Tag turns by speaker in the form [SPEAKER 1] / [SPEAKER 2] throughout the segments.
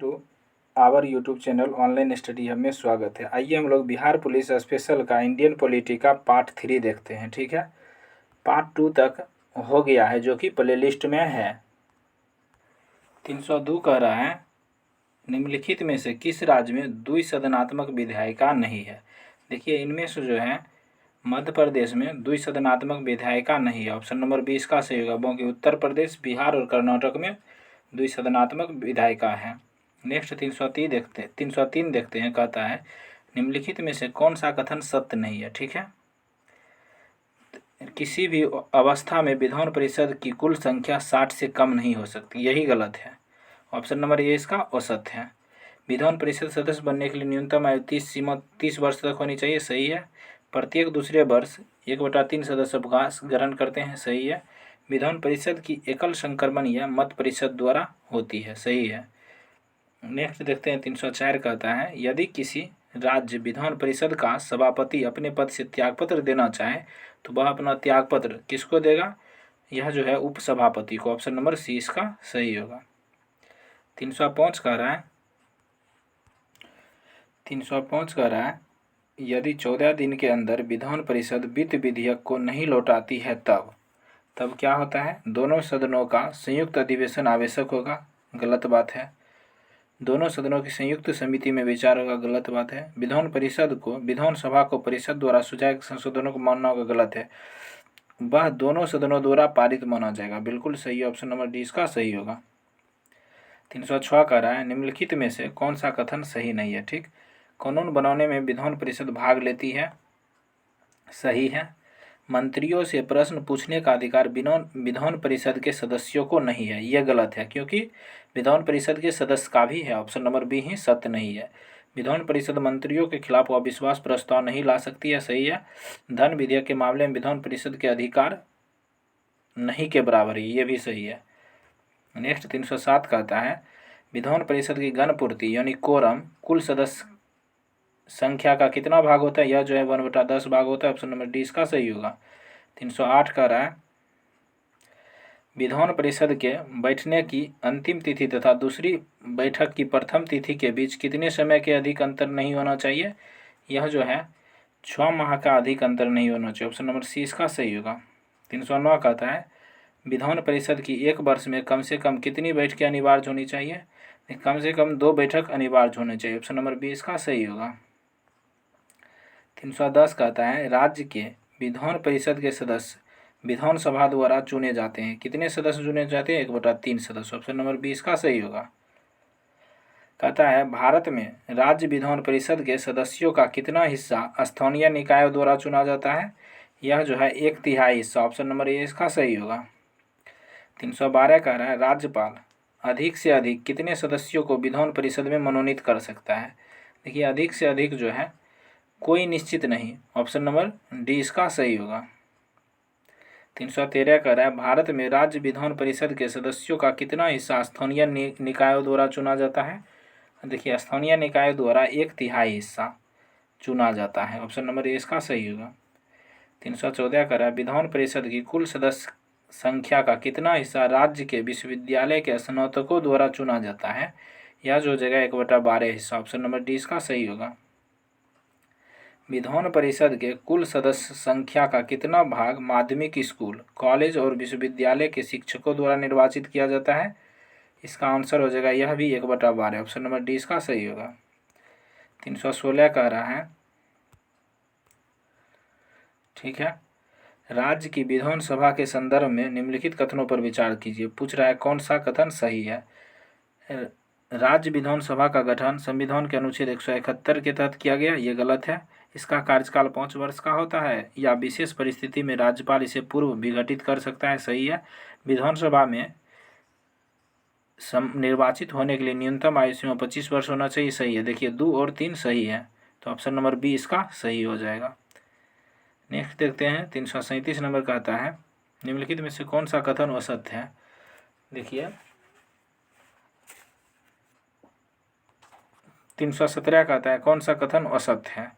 [SPEAKER 1] To our YouTube channel online study hub में स्वागत है। आइए हम लोग बिहार पुलिस स्पेशल का इंडियन पॉलिटी का पार्ट 3 देखते हैं। ठीक है, पार्ट 2 तक हो गया है जो कि प्ले लिस्ट में है। 302 कह रहा है निम्नलिखित में से किस राज्य में द्विसदनात्मक विधायिका नहीं है। देखिए इनमें से जो है मध्य प्रदेश में द्विसदनात्मक विधायिका नहीं है, ऑप्शन नंबर 20 का सही होगा। बाकी उत्तर प्रदेश, बिहार और कर्नाटक में द्विसदनात्मक विधायिका है। नेक्स्ट 303 देखते हैं। कहता है निम्नलिखित में से कौन सा कथन सत्य नहीं है। ठीक है, किसी भी अवस्था में विधान परिषद की कुल संख्या 60 से कम नहीं हो सकती, यही गलत है। ऑप्शन नंबर ए इसका औसत है। विधान परिषद सदस्य बनने के लिए न्यूनतम आयु 30 वर्ष तक होनी चाहिए, सही है। प्रत्येक दूसरे वर्ष 1/3 सदस्य अवकाश ग्रहण करते हैं, सही है। विधान परिषद की एकल संक्रमण या मत परिषद द्वारा होती है, सही है। नेक्स्ट देखते हैं 304 कहता है यदि किसी राज्य विधान परिषद का सभापति अपने पद से त्यागपत्र देना चाहे तो वह अपना त्यागपत्र किसको देगा। यह जो है उपसभापति को, ऑप्शन नंबर सी इसका सही होगा। 305 कह रहा है 305 कह रहा है यदि 14 दिन के अंदर विधान परिषद वित्त विधेयक को नहीं लौटाती है तब क्या होता है। दोनों सदनों का संयुक्त अधिवेशन आवश्यक होगा, गलत बात है। दोनों सदनों की संयुक्त समिति में विचार होगा, गलत बात है। विधानसभा को परिषद द्वारा सुझाए गए संशोधनों को मानना होगा, गलत है। वह दोनों सदनों द्वारा पारित माना जाएगा, बिल्कुल सही, ऑप्शन नंबर डी इसका सही होगा। 306 कह रहा है निम्नलिखित में से कौन सा कथन सही नहीं है। ठीक, कानून बनाने में विधान परिषद भाग लेती है, सही है। मंत्रियों से प्रश्न पूछने का अधिकार विधान परिषद के सदस्यों को नहीं है, यह गलत है क्योंकि विधान परिषद के सदस्य का भी है, ऑप्शन नंबर बी ही सत्य नहीं है। विधान परिषद मंत्रियों के खिलाफ अविश्वास प्रस्ताव नहीं ला सकती है, सही है। धन विधेयक के मामले में विधान परिषद के अधिकार नहीं के बराबर है, ये भी सही है। नेक्स्ट 307 कहता है विधान परिषद की गणपूर्ति यानी कोरम कुल सदस्य संख्या का कितना भाग होता है। यह जो है 1/10 भाग होता है, ऑप्शन नंबर डी इसका सही होगा। 308 कह रहा है विधान परिषद के बैठने की अंतिम तिथि तथा दूसरी बैठक की प्रथम तिथि के बीच कितने समय के अधिक अंतर नहीं होना चाहिए। यह जो है 6 माह का अधिक अंतर नहीं होना चाहिए, ऑप्शन नंबर सी इसका सही होगा। 309 कहता है विधान परिषद की एक वर्ष में कम से कम कितनी बैठकें अनिवार्य होनी चाहिए। कम से कम 2 बैठक अनिवार्य होने चाहिए, ऑप्शन नंबर बी इसका सही होगा। 310 कहता है राज्य के विधान परिषद के सदस्य विधानसभा द्वारा चुने जाते हैं, कितने सदस्य चुने जाते हैं, 1/3 सदस्य, ऑप्शन नंबर बी इसका सही होगा। कहता है भारत में राज्य विधान परिषद के सदस्यों का कितना हिस्सा स्थानीय निकायों द्वारा चुना जाता है। यह जो है 1/3 हिस्सा, ऑप्शन नंबर ए इसका सही होगा। 312 कह रहा है राज्यपाल अधिक से अधिक कितने सदस्यों को विधान परिषद में मनोनीत कर सकता है। देखिए अधिक से अधिक जो है कोई निश्चित नहीं, ऑप्शन नंबर डी इसका सही होगा। 313 कह रहा है भारत में राज्य विधान परिषद के सदस्यों का कितना हिस्सा स्थानीय निकायों द्वारा चुना जाता है। देखिए स्थानीय निकायों द्वारा 1/3 हिस्सा चुना जाता है, ऑप्शन नंबर ए इसका सही होगा। 314 कह रहा है विधान परिषद की कुल सदस्य संख्या का कितना हिस्सा राज्य के विश्वविद्यालय के स्नातकों द्वारा चुना जाता है। यह जो जगह 1/12 हिस्सा, ऑप्शन नंबर डी इसका सही होगा। विधान परिषद के कुल सदस्य संख्या का कितना भाग माध्यमिक स्कूल, कॉलेज और विश्वविद्यालय के शिक्षकों द्वारा निर्वाचित किया जाता है। इसका आंसर हो जाएगा यह भी 1/12, ऑप्शन नंबर डी इसका सही होगा। 316 कह रहा है ठीक है राज्य की विधानसभा के संदर्भ में निम्नलिखित कथनों पर विचार कीजिए। पूछ रहा है कौन सा कथन सही है। राज्य विधानसभा का गठन संविधान के अनुच्छेद 171 के तहत किया गया, ये गलत है। इसका कार्यकाल 5 वर्ष का होता है या विशेष परिस्थिति में राज्यपाल इसे पूर्व विघटित कर सकता है, सही है। विधानसभा में निर्वाचित होने के लिए न्यूनतम आयु सीमा 25 वर्ष होना चाहिए, सही है। देखिए 2 और 3 सही है, तो ऑप्शन नंबर बी इसका सही हो जाएगा। नेक्स्ट देखते हैं 337 नंबर कहता है निम्नलिखित में से कौन सा कथन असत्य है। देखिए 317 कहता है कौन सा कथन असत्य है।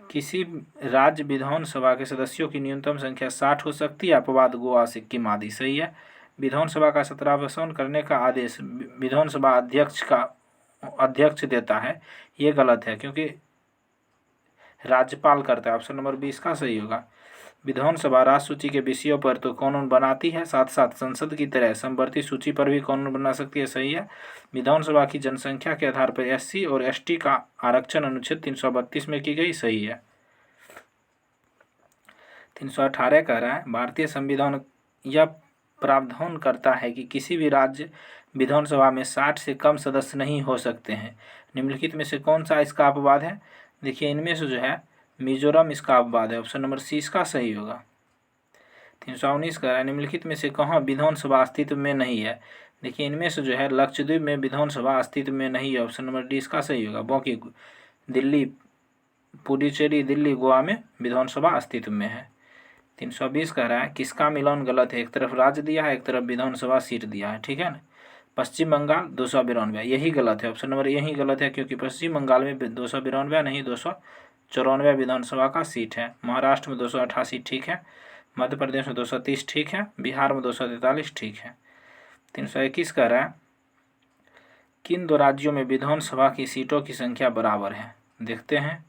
[SPEAKER 1] किसी राज्य विधानसभा के सदस्यों की न्यूनतम संख्या 60 हो सकती है, अपवाद गोवा, सिक्किम आदि, सही है। विधानसभा का सत्रावसान करने का आदेश विधानसभा अध्यक्ष देता है, ये गलत है क्योंकि राज्यपाल करता है। ऑप्शन नंबर 20 का सही होगा। विधानसभा राज्य सूची के विषयों पर तो कानून बनाती है, साथ साथ संसद की तरह समवर्ती सूची पर भी कानून बना सकती है, सही है। विधानसभा की जनसंख्या के आधार पर एससी और एसटी का आरक्षण अनुच्छेद 332 में की गई, सही है। 318 कह रहा है भारतीय संविधान यह प्रावधान करता है कि किसी भी राज्य विधानसभा में 60 से कम सदस्य नहीं हो सकते हैं। निम्नलिखित में से कौन सा इसका अपवाद है? देखिए इनमें से जो है मिजोरम इसका अपवाद है, ऑप्शन नंबर सी इसका सही होगा। 319 कह रहा है निम्नलिखित में से कहाँ विधानसभा अस्तित्व में नहीं है? देखिए इनमें से जो है लक्षद्वीप में विधानसभा अस्तित्व में नहीं है, ऑप्शन नंबर डी इसका सही होगा। बाकी दिल्ली, पुडुचेरी, दिल्ली, गोवा में विधानसभा अस्तित्व में है। 320 कह रहा है किसका मिलान गलत है? एक तरफ राज्य दिया है, एक तरफ विधानसभा सीट दिया है, ठीक है ना। पश्चिम बंगाल 292, यही गलत है, ऑप्शन नंबर यही गलत है क्योंकि पश्चिम बंगाल में 292 नहीं 294 विधानसभा का सीट है। महाराष्ट्र में 288 ठीक है, मध्य प्रदेश में 230 ठीक है, बिहार में 243 ठीक है। 321 कह रहा है किन दो राज्यों में विधानसभा की सीटों की संख्या बराबर है? देखते हैं।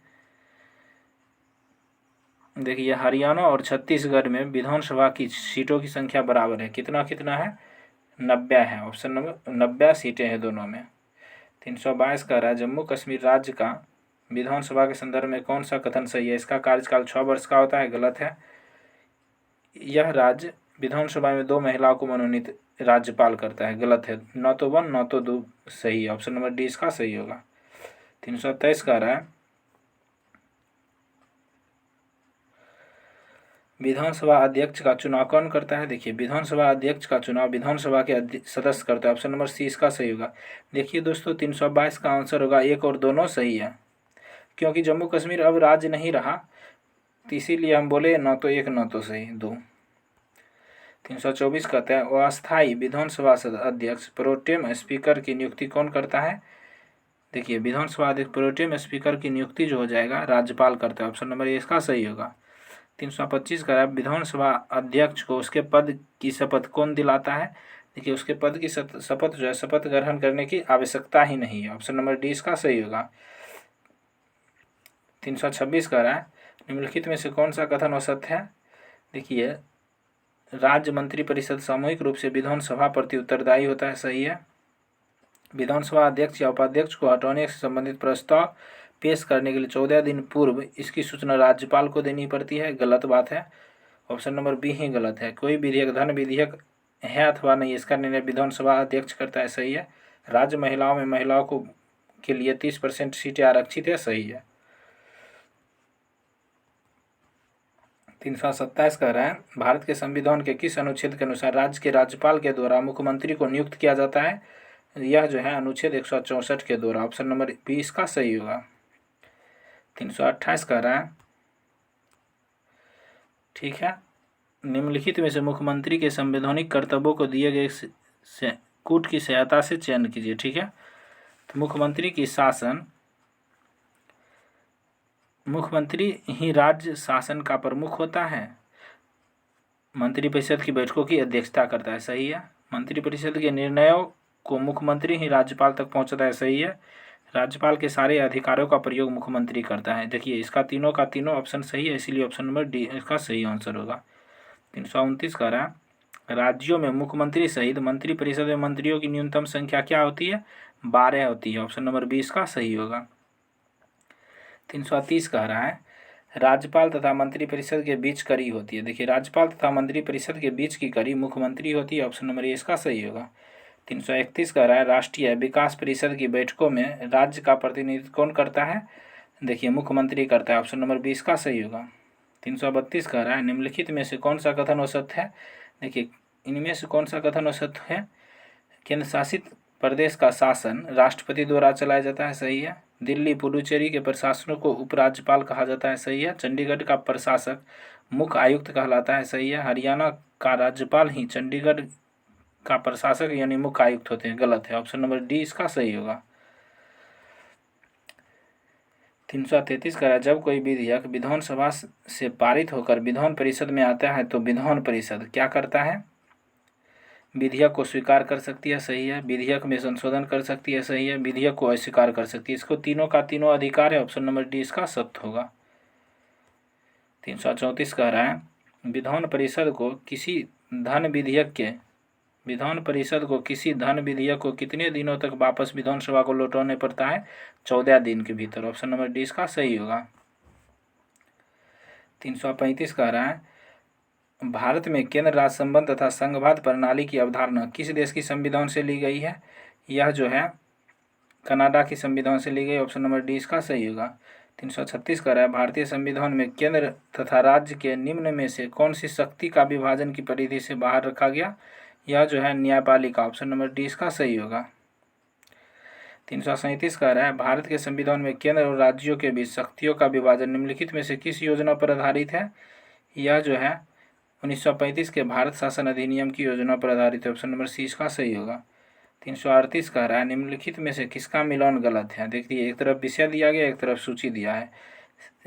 [SPEAKER 1] देखिए हरियाणा और छत्तीसगढ़ में विधानसभा की सीटों की संख्या बराबर है, कितना कितना है? 90 है, ऑप्शन नंबर 90 सीटें हैं दोनों में। 322 कह रहा है जम्मू कश्मीर राज्य का विधानसभा के संदर्भ में कौन सा कथन सही है? इसका कार्यकाल 6 वर्ष का होता है, गलत है। यह राज्य विधानसभा में 2 महिलाओं को मनोनीत राज्यपाल करता है, गलत है। न तो 1 न तो 2 सही है, ऑप्शन नंबर डी इसका सही होगा। 323 कह रहा है विधानसभा अध्यक्ष का चुनाव कौन करता है? देखिए विधानसभा अध्यक्ष का चुनाव विधानसभा के सदस्य करता है, ऑप्शन नंबर सी इसका सही होगा। देखिए दोस्तों 322 का आंसर होगा 1 और दोनों सही है, क्योंकि जम्मू कश्मीर अब राज्य नहीं रहा, तो इसीलिए हम बोले न तो 1 न तो सही 2। 324 कहते हैं अस्थायी विधानसभा अध्यक्ष प्रोटेम स्पीकर की नियुक्ति कौन करता है? देखिए विधानसभा अध्यक्ष प्रोटेम स्पीकर की नियुक्ति जो हो जाएगा राज्यपाल करता है, ऑप्शन नंबर ए इसका सही होगा। 325 का विधानसभा अध्यक्ष को उसके पद की शपथ कौन दिलाता है? देखिए उसके पद की शपथ जो है शपथ ग्रहण करने की आवश्यकता ही नहीं है, ऑप्शन नंबर डी इसका सही होगा। 326 कह रहा है निम्नलिखित में से कौन सा कथन असत्य है? देखिए राज्य मंत्रिपरिषद सामूहिक रूप से विधानसभा प्रति उत्तरदायी होता है, सही है। विधानसभा अध्यक्ष या उपाध्यक्ष को हटाने से संबंधित प्रस्ताव पेश करने के लिए 14 दिन पूर्व इसकी सूचना राज्यपाल को देनी पड़ती है, गलत बात है, ऑप्शन नंबर बी ही गलत है। कोई विधेयक धन विधेयक है अथवा नहीं इसका निर्णय विधानसभा अध्यक्ष करता है, सही है। राज्य महिलाओं में महिलाओं को के लिए 30% सीटें आरक्षित है, सही है। 327 कह रहा है भारत के संविधान के किस अनुच्छेद के अनुसार राज्य के राज्यपाल के द्वारा मुख्यमंत्री को नियुक्त किया जाता है? यह जो है अनुच्छेद 164 के द्वारा, ऑप्शन नंबर 20 का सही होगा। 328 कह रहा है ठीक है निम्नलिखित में से मुख्यमंत्री के संवैधानिक कर्तव्यों को दिए गए कूट की सहायता से चयन कीजिए, ठीक है। तो मुख्यमंत्री ही राज्य शासन का प्रमुख होता है, मंत्रिपरिषद की बैठकों की अध्यक्षता करता है, सही है। मंत्रिपरिषद के निर्णयों को मुख्यमंत्री ही राज्यपाल तक पहुंचाता है, सही है। राज्यपाल के सारे अधिकारों का प्रयोग मुख्यमंत्री करता है। देखिए इसका तीनों का तीनों ऑप्शन सही है, इसीलिए ऑप्शन नंबर डी इसका सही आंसर होगा। 329 कह रहा है राज्यों में मुख्यमंत्री सहित मंत्रिपरिषद में मंत्रियों की न्यूनतम संख्या क्या होती है? 12 होती है, ऑप्शन नंबर 20 का सही होगा। 330 कह रहा है राज्यपाल तथा मंत्रिपरिषद के बीच कड़ी होती है। देखिए राज्यपाल तथा मंत्रिपरिषद के बीच की कड़ी मुख्यमंत्री होती है, ऑप्शन नंबर ए इसका सही होगा। 331 कह रहा है राष्ट्रीय विकास परिषद की बैठकों में राज्य का प्रतिनिधित्व कौन करता है? देखिए मुख्यमंत्री करता है, ऑप्शन नंबर 20 का सही होगा। 332 कह रहा है निम्नलिखित में से कौन सा कथन असत्य है? देखिए इनमें से कौन सा कथन असत्य है? केंद्र शासित प्रदेश का शासन राष्ट्रपति द्वारा चलाया जाता है, सही है। दिल्ली पुडुचेरी के प्रशासनों को उपराज्यपाल कहा जाता है, सही है। चंडीगढ़ का प्रशासक मुख्य आयुक्त कहलाता है, सही है। हरियाणा का राज्यपाल ही चंडीगढ़ का प्रशासक यानी मुख्य आयुक्त होते हैं, गलत है, ऑप्शन नंबर डी इसका सही होगा। 333 कह जब कोई विधेयक विधानसभा से पारित होकर विधान परिषद में आता है तो विधान परिषद क्या करता है? विधेयक को स्वीकार कर सकती है, सही है। विधेयक में संशोधन कर सकती है, सही है। विधेयक को अस्वीकार कर सकती है। इसको तीनों का तीनों अधिकार है। ऑप्शन नंबर डी इसका सत्य होगा। 334 कह रहा है विधान परिषद को किसी धन विधेयक को कितने दिनों तक वापस विधानसभा को लौटाने पड़ता है? 14 दिन के भीतर। ऑप्शन नंबर डी इसका सही होगा। 335 कह रहा है भारत में केंद्र राज्य संबंध तथा संघवाद प्रणाली की अवधारणा किस देश की संविधान से ली गई है? यह जो है कनाडा की संविधान से ली गई। ऑप्शन नंबर डी इसका सही होगा। 336 कह रहा है भारतीय संविधान में केंद्र तथा राज्य के निम्न में से कौन सी शक्ति का विभाजन की परिधि से बाहर रखा गया? यह जो है न्यायपालिका। ऑप्शन नंबर डी इसका सही होगा। 337 कह रहा है भारत के संविधान में केंद्र और राज्यों के बीच शक्तियों का विभाजन निम्नलिखित में से किस योजना पर आधारित है? यह जो है 1935 के भारत शासन अधिनियम की योजना पर आधारित है। ऑप्शन नंबर सी इसका सही होगा। 338 कह रहा है निम्नलिखित में से किसका मिलान गलत है? देखिए, एक तरफ विषय दिया गया, एक तरफ सूची दिया है।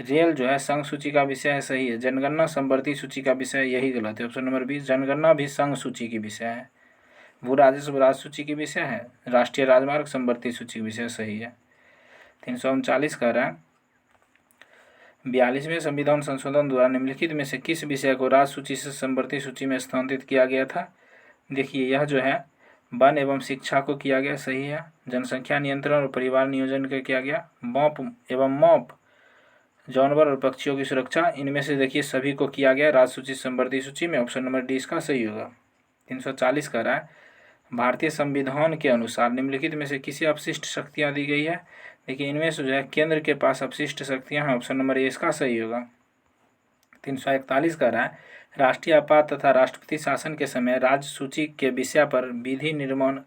[SPEAKER 1] रेल जो है संघ सूची का विषय है, सही है। जनगणना संवर्ती सूची का विषय, यही गलत है। ऑप्शन नंबर बी जनगणना भी संघ सूची की विषय है। भू राजस्व राज्य सूची की विषय है। राष्ट्रीय राजमार्ग संवर्ती सूची की विषय, सही है। 339 कह रहा है 42वें संविधान संशोधन द्वारा निम्नलिखित में से किस विषय को राज्य सूची से संवर्ती सूची में स्थानांतरित किया गया था? देखिए, यह जो है वन एवं शिक्षा को किया गया, सही है। जनसंख्या नियंत्रण और परिवार नियोजन को किया गया। मॉप एवं मॉप जानवर और पक्षियों की सुरक्षा, इनमें से देखिए सभी को किया गया राज्य सूची संवर्ती सूची में। ऑप्शन नंबर डी इसका सही होगा। 340 कह रहा है भारतीय संविधान के अनुसार निम्नलिखित में से किसे अपशिष्ट शक्तियाँ दी गई है? देखिए, इनमें से जो है केंद्र के पास अपशिष्ट शक्तियाँ हैं। ऑप्शन नंबर ए इसका सही होगा। 341 कह रहा है राष्ट्रीय आपात तथा राष्ट्रपति शासन के समय राज्य सूची के विषय पर विधि निर्माण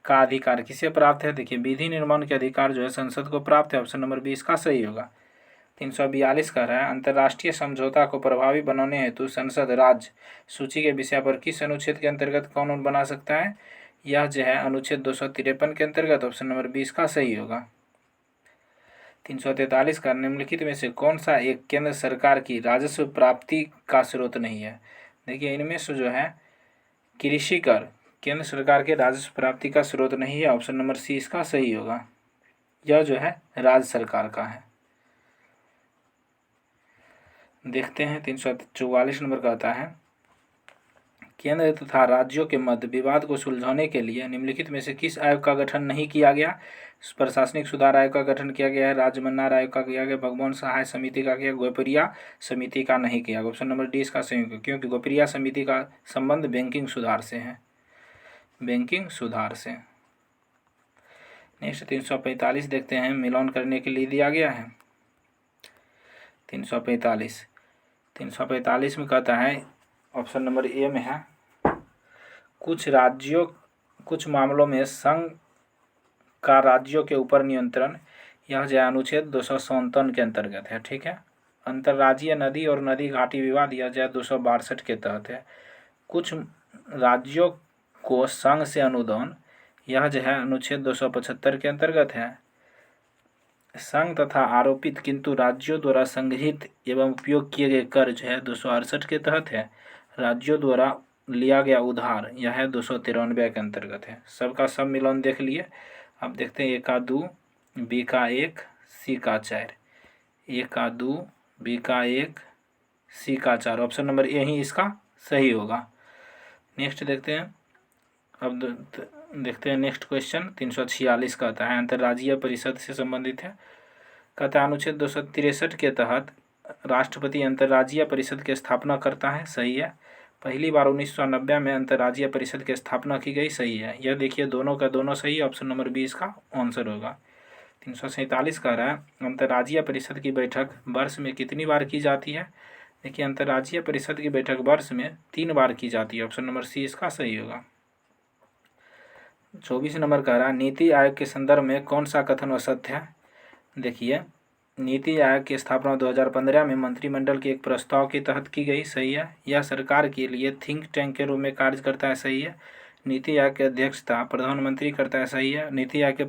[SPEAKER 1] का अधिकार किसे प्राप्त है? देखिए, विधि निर्माण के अधिकार जो है संसद को प्राप्त है। ऑप्शन नंबर बी इसका सही होगा। 342 कह रहा है अंतर्राष्ट्रीय समझौता को प्रभावी बनाने हेतु संसद राज्य सूची के विषय पर किस अनुच्छेद के अंतर्गत कानून बना सकता है? यह जो है अनुच्छेद 253 के अंतर्गत। ऑप्शन नंबर बी इसका सही होगा। 343 का निम्नलिखित में से कौन सा एक केंद्र सरकार की राजस्व प्राप्ति का स्रोत नहीं है? देखिए, इनमें से जो है कृषि कर केंद्र सरकार के राजस्व प्राप्ति का स्रोत नहीं है। ऑप्शन नंबर सी इसका सही होगा। यह जो है राज्य सरकार का है। देखते हैं 344 नंबर का आता है केंद्र तथा राज्यों के मध्य विवाद को सुलझाने के लिए निम्नलिखित में से किस आयोग का गठन नहीं किया गया? प्रशासनिक सुधार आयोग का गठन किया गया है। राज्य मन्नार आयोग का किया गया। भगवान सहाय समिति का किया। गोपरिया समिति का नहीं किया। ऑप्शन नंबर डी इसका सही होगा, क्योंकि गोपरिया समिति का संबंध बैंकिंग सुधार से है। बैंकिंग सुधार से। नेक्स्ट 345 देखते हैं, मिलान करने के लिए दिया गया है। 345 में कहता है ऑप्शन नंबर ए में है कुछ मामलों में संघ का राज्यों के ऊपर नियंत्रण, यह जो अनुच्छेद 257 के अंतर्गत है। ठीक है। अंतर्राज्यीय नदी और नदी घाटी विवाद, यह जो 262 के तहत है। कुछ राज्यों को संघ से अनुदान, यह जो है अनुच्छेद 275 के अंतर्गत है। संघ तथा आरोपित किंतु राज्यों द्वारा संग्रहित एवं उपयोग किए गए कर जो है 268 के तहत है। राज्यों द्वारा लिया गया उधार, यह है 293 के अंतर्गत है। सबका सब मिलान देख लिए। अब देखते हैं 1 का 2, बी का 1, सी का 4। 1 का 2, बी का 1, सी का 4। ऑप्शन नंबर ए ही इसका सही होगा। नेक्स्ट देखते हैं। अब देखते हैं नेक्स्ट क्वेश्चन 346 का आता है, अंतर्राज्यीय परिषद से संबंधित है। कहता है अनुच्छेद 263 के तहत राष्ट्रपति अंतर्राज्यीय परिषद की स्थापना करता है। सही है। पहली बार 1990 में अंतर्राज्यीय परिषद की स्थापना की गई। सही है। यह देखिए दोनों का दोनों सही है। ऑप्शन नंबर बी इसका आंसर होगा। 347 कह रहा है अंतर्राज्यीय परिषद की बैठक वर्ष में कितनी बार की जाती है? देखिए, अंतर्राज्यीय परिषद की बैठक वर्ष में 3 बार की जाती है। ऑप्शन नंबर सी इसका सही होगा। 24 नंबर कह रहा है नीति आयोग के संदर्भ में कौन सा कथन असत्य है? देखिए, नीति आयोग की स्थापना 2015 में मंत्रिमंडल के एक प्रस्ताव के तहत की गई। सही है। यह सरकार के लिए थिंक टैंक के रूप में कार्य करता है। सही है। नीति आयोग की अध्यक्षता प्रधानमंत्री करता है। सही है। नीति आयोग के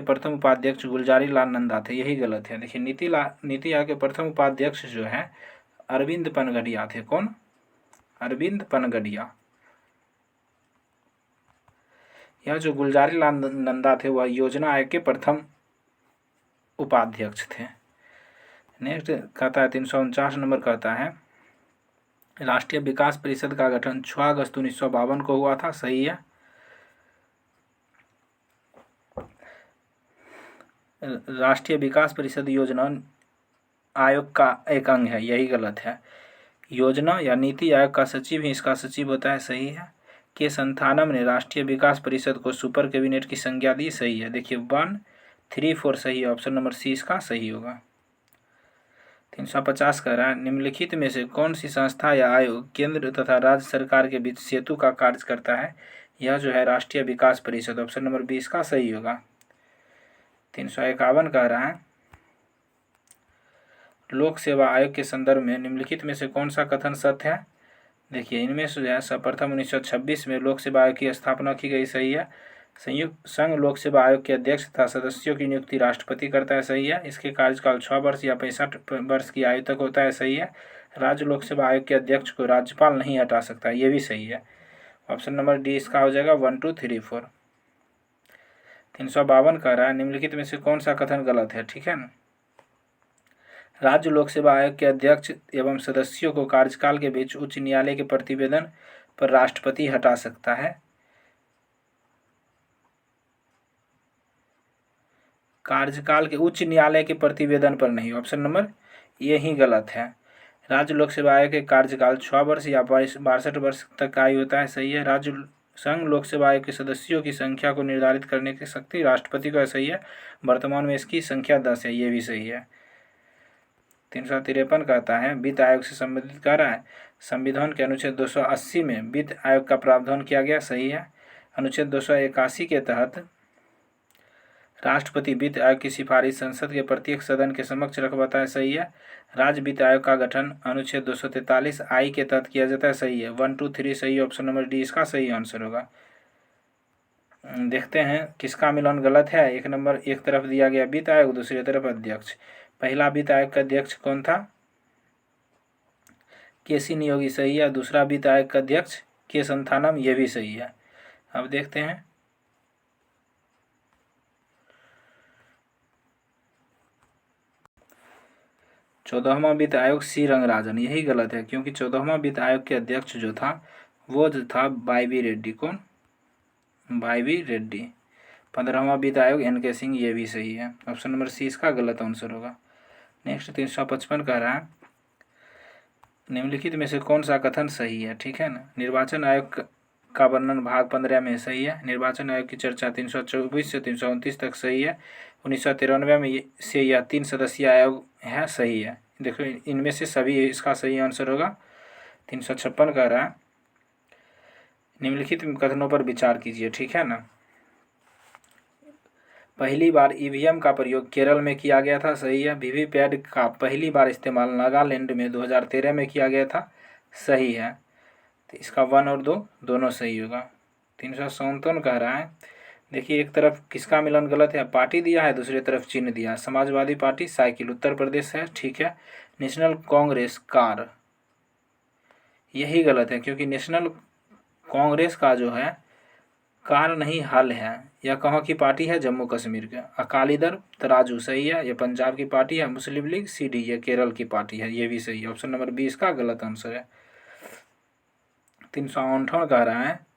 [SPEAKER 1] प्रथम उपाध्यक्ष गुलजारी लाल नंदा थे। यही गलत है। देखिए, नीति आयोग के प्रथम उपाध्यक्ष जो है अरविंद पनगड़िया थे। कौन? अरविंद पनगड़िया। यह जो गुलजारी लाल नंदा थे वह योजना आयोग के प्रथम उपाध्यक्ष थे। नेक्स्ट कहता है 349 नंबर कहता है राष्ट्रीय विकास परिषद का गठन 6 अगस्त 1952 को हुआ था, सही है। राष्ट्रीय विकास परिषद योजना आयोग का एक अंग है, यही गलत है। योजना या नीति आयोग का सचिव ही इसका सचिव होता है, सही है। के संथानम ने राष्ट्रीय विकास परिषद को सुपर कैबिनेट की संज्ञा दी, सही है। देखिए 1, 3, 4 सही है, ऑप्शन नंबर सी इसका सही होगा। 350 कह रहा है निम्नलिखित में से कौन सी संस्था या आयोग केंद्र तथा राज्य सरकार के बीच सेतु का कार्य करता है? यह जो है राष्ट्रीय विकास परिषद, ऑप्शन नंबर 20 का सही होगा। 351 कह रहा है लोक सेवा आयोग के संदर्भ में निम्नलिखित में से कौन सा कथन सत्य है? देखिए इनमें से जो है सर्वप्रथम 1926 में लोक सेवा आयोग की स्थापना की गई, सही है। संयुक्त संघ लोक सेवा आयोग के अध्यक्ष तथा सदस्यों की नियुक्ति राष्ट्रपति करता है, सही है। इसके कार्यकाल 6 वर्ष या 65 वर्ष की आयु तक होता है, सही है। राज्य लोक सेवा आयोग के अध्यक्ष को राज्यपाल नहीं हटा सकता, ये भी सही है। ऑप्शन नंबर डी इसका हो जाएगा 1, 2, 3, 4। 352 कह रहा है निम्नलिखित में से कौन सा कथन गलत है? ठीक है ना। राज्य लोक सेवा आयोग के अध्यक्ष एवं सदस्यों को कार्यकाल के बीच उच्च न्यायालय के प्रतिवेदन पर राष्ट्रपति हटा सकता है। कार्यकाल के उच्च न्यायालय के प्रतिवेदन पर नहीं, ऑप्शन नंबर ये ही गलत है। राज्य लोक सेवा आयोग के कार्यकाल 6 वर्ष या 62 वर्ष तक का आयु होता है, सही है। राज्य संघ लोक सेवा आयोग के सदस्यों की संख्या को निर्धारित करने की शक्ति राष्ट्रपति को, सही है। वर्तमान में इसकी संख्या 10 है, ये भी सही है। 353 कहता है वित्त आयोग से संबंधित कह रहा है संविधान के अनुच्छेद 280 में वित्त आयोग का प्रावधान किया गया, सही है। अनुच्छेद 281 के तहत राष्ट्रपति वित्त आयोग की सिफारिश संसद के प्रत्येक सदन के समक्ष रखवाता है, सही है। राज्य वित्त आयोग का गठन अनुच्छेद 243 आई के तहत किया जाता है, सही है। 1, 2, 3 सही, ऑप्शन नंबर डी इसका सही आंसर होगा। देखते हैं किसका मिलान गलत है। एक नंबर एक तरफ दिया गया वित्त आयोग, दूसरी तरफ अध्यक्ष। पहला वित्त आयोग का अध्यक्ष कौन था? के.सी. नियोगी, सही है। दूसरा वित्त आयोग का अध्यक्ष के संथानम, ये भी सही है। अब देखते हैं 14वां वित्त आयोग सी रंगराजन, यही गलत है क्योंकि 14वां वित्त आयोग के अध्यक्ष जो था वो जो था वाई.बी. रेड्डी। कौन? वाई.बी. रेड्डी। 15वां वित्त आयोग एन.के. सिंह, ये भी सही है। ऑप्शन नंबर सी इसका गलत आंसर होगा। नेक्स्ट 355 कह रहा है निम्नलिखित में से कौन सा कथन सही है? ठीक है ना। निर्वाचन आयोग का वर्णन भाग 15 में सही है। निर्वाचन आयोग की चर्चा 324 से 329 तक सही है। 1993 में से यह 3 सदस्यीय आयोग है, सही है। देखो इनमें से सभी इसका सही आंसर होगा। 356 कह रहा है निम्नलिखित कथनों पर विचार कीजिए, ठीक है ना। पहली बार ईवीएम का प्रयोग केरल में किया गया था, सही है। वीवीपैट का पहली बार इस्तेमाल नागालैंड में 2013 में किया गया था, सही है। तो इसका 1 और 2 दोनों सही होगा। 357 कह रहा है देखिए एक तरफ किसका मिलन गलत है? पार्टी दिया है, दूसरी तरफ चिन्ह दिया है। समाजवादी पार्टी साइकिल, उत्तर प्रदेश है, ठीक है। नेशनल कांग्रेस कार, यही गलत है क्योंकि नेशनल कांग्रेस का जो है कार नहीं हल है। यह कहाँ की पार्टी है? जम्मू कश्मीर के। अकाली दल तराजू, सही है, ये पंजाब की पार्टी है। मुस्लिम लीग सीडी, ये केरल की पार्टी है, ये भी सही है। ऑप्शन नंबर 20 का गलत आंसर है। 358 कह रहा है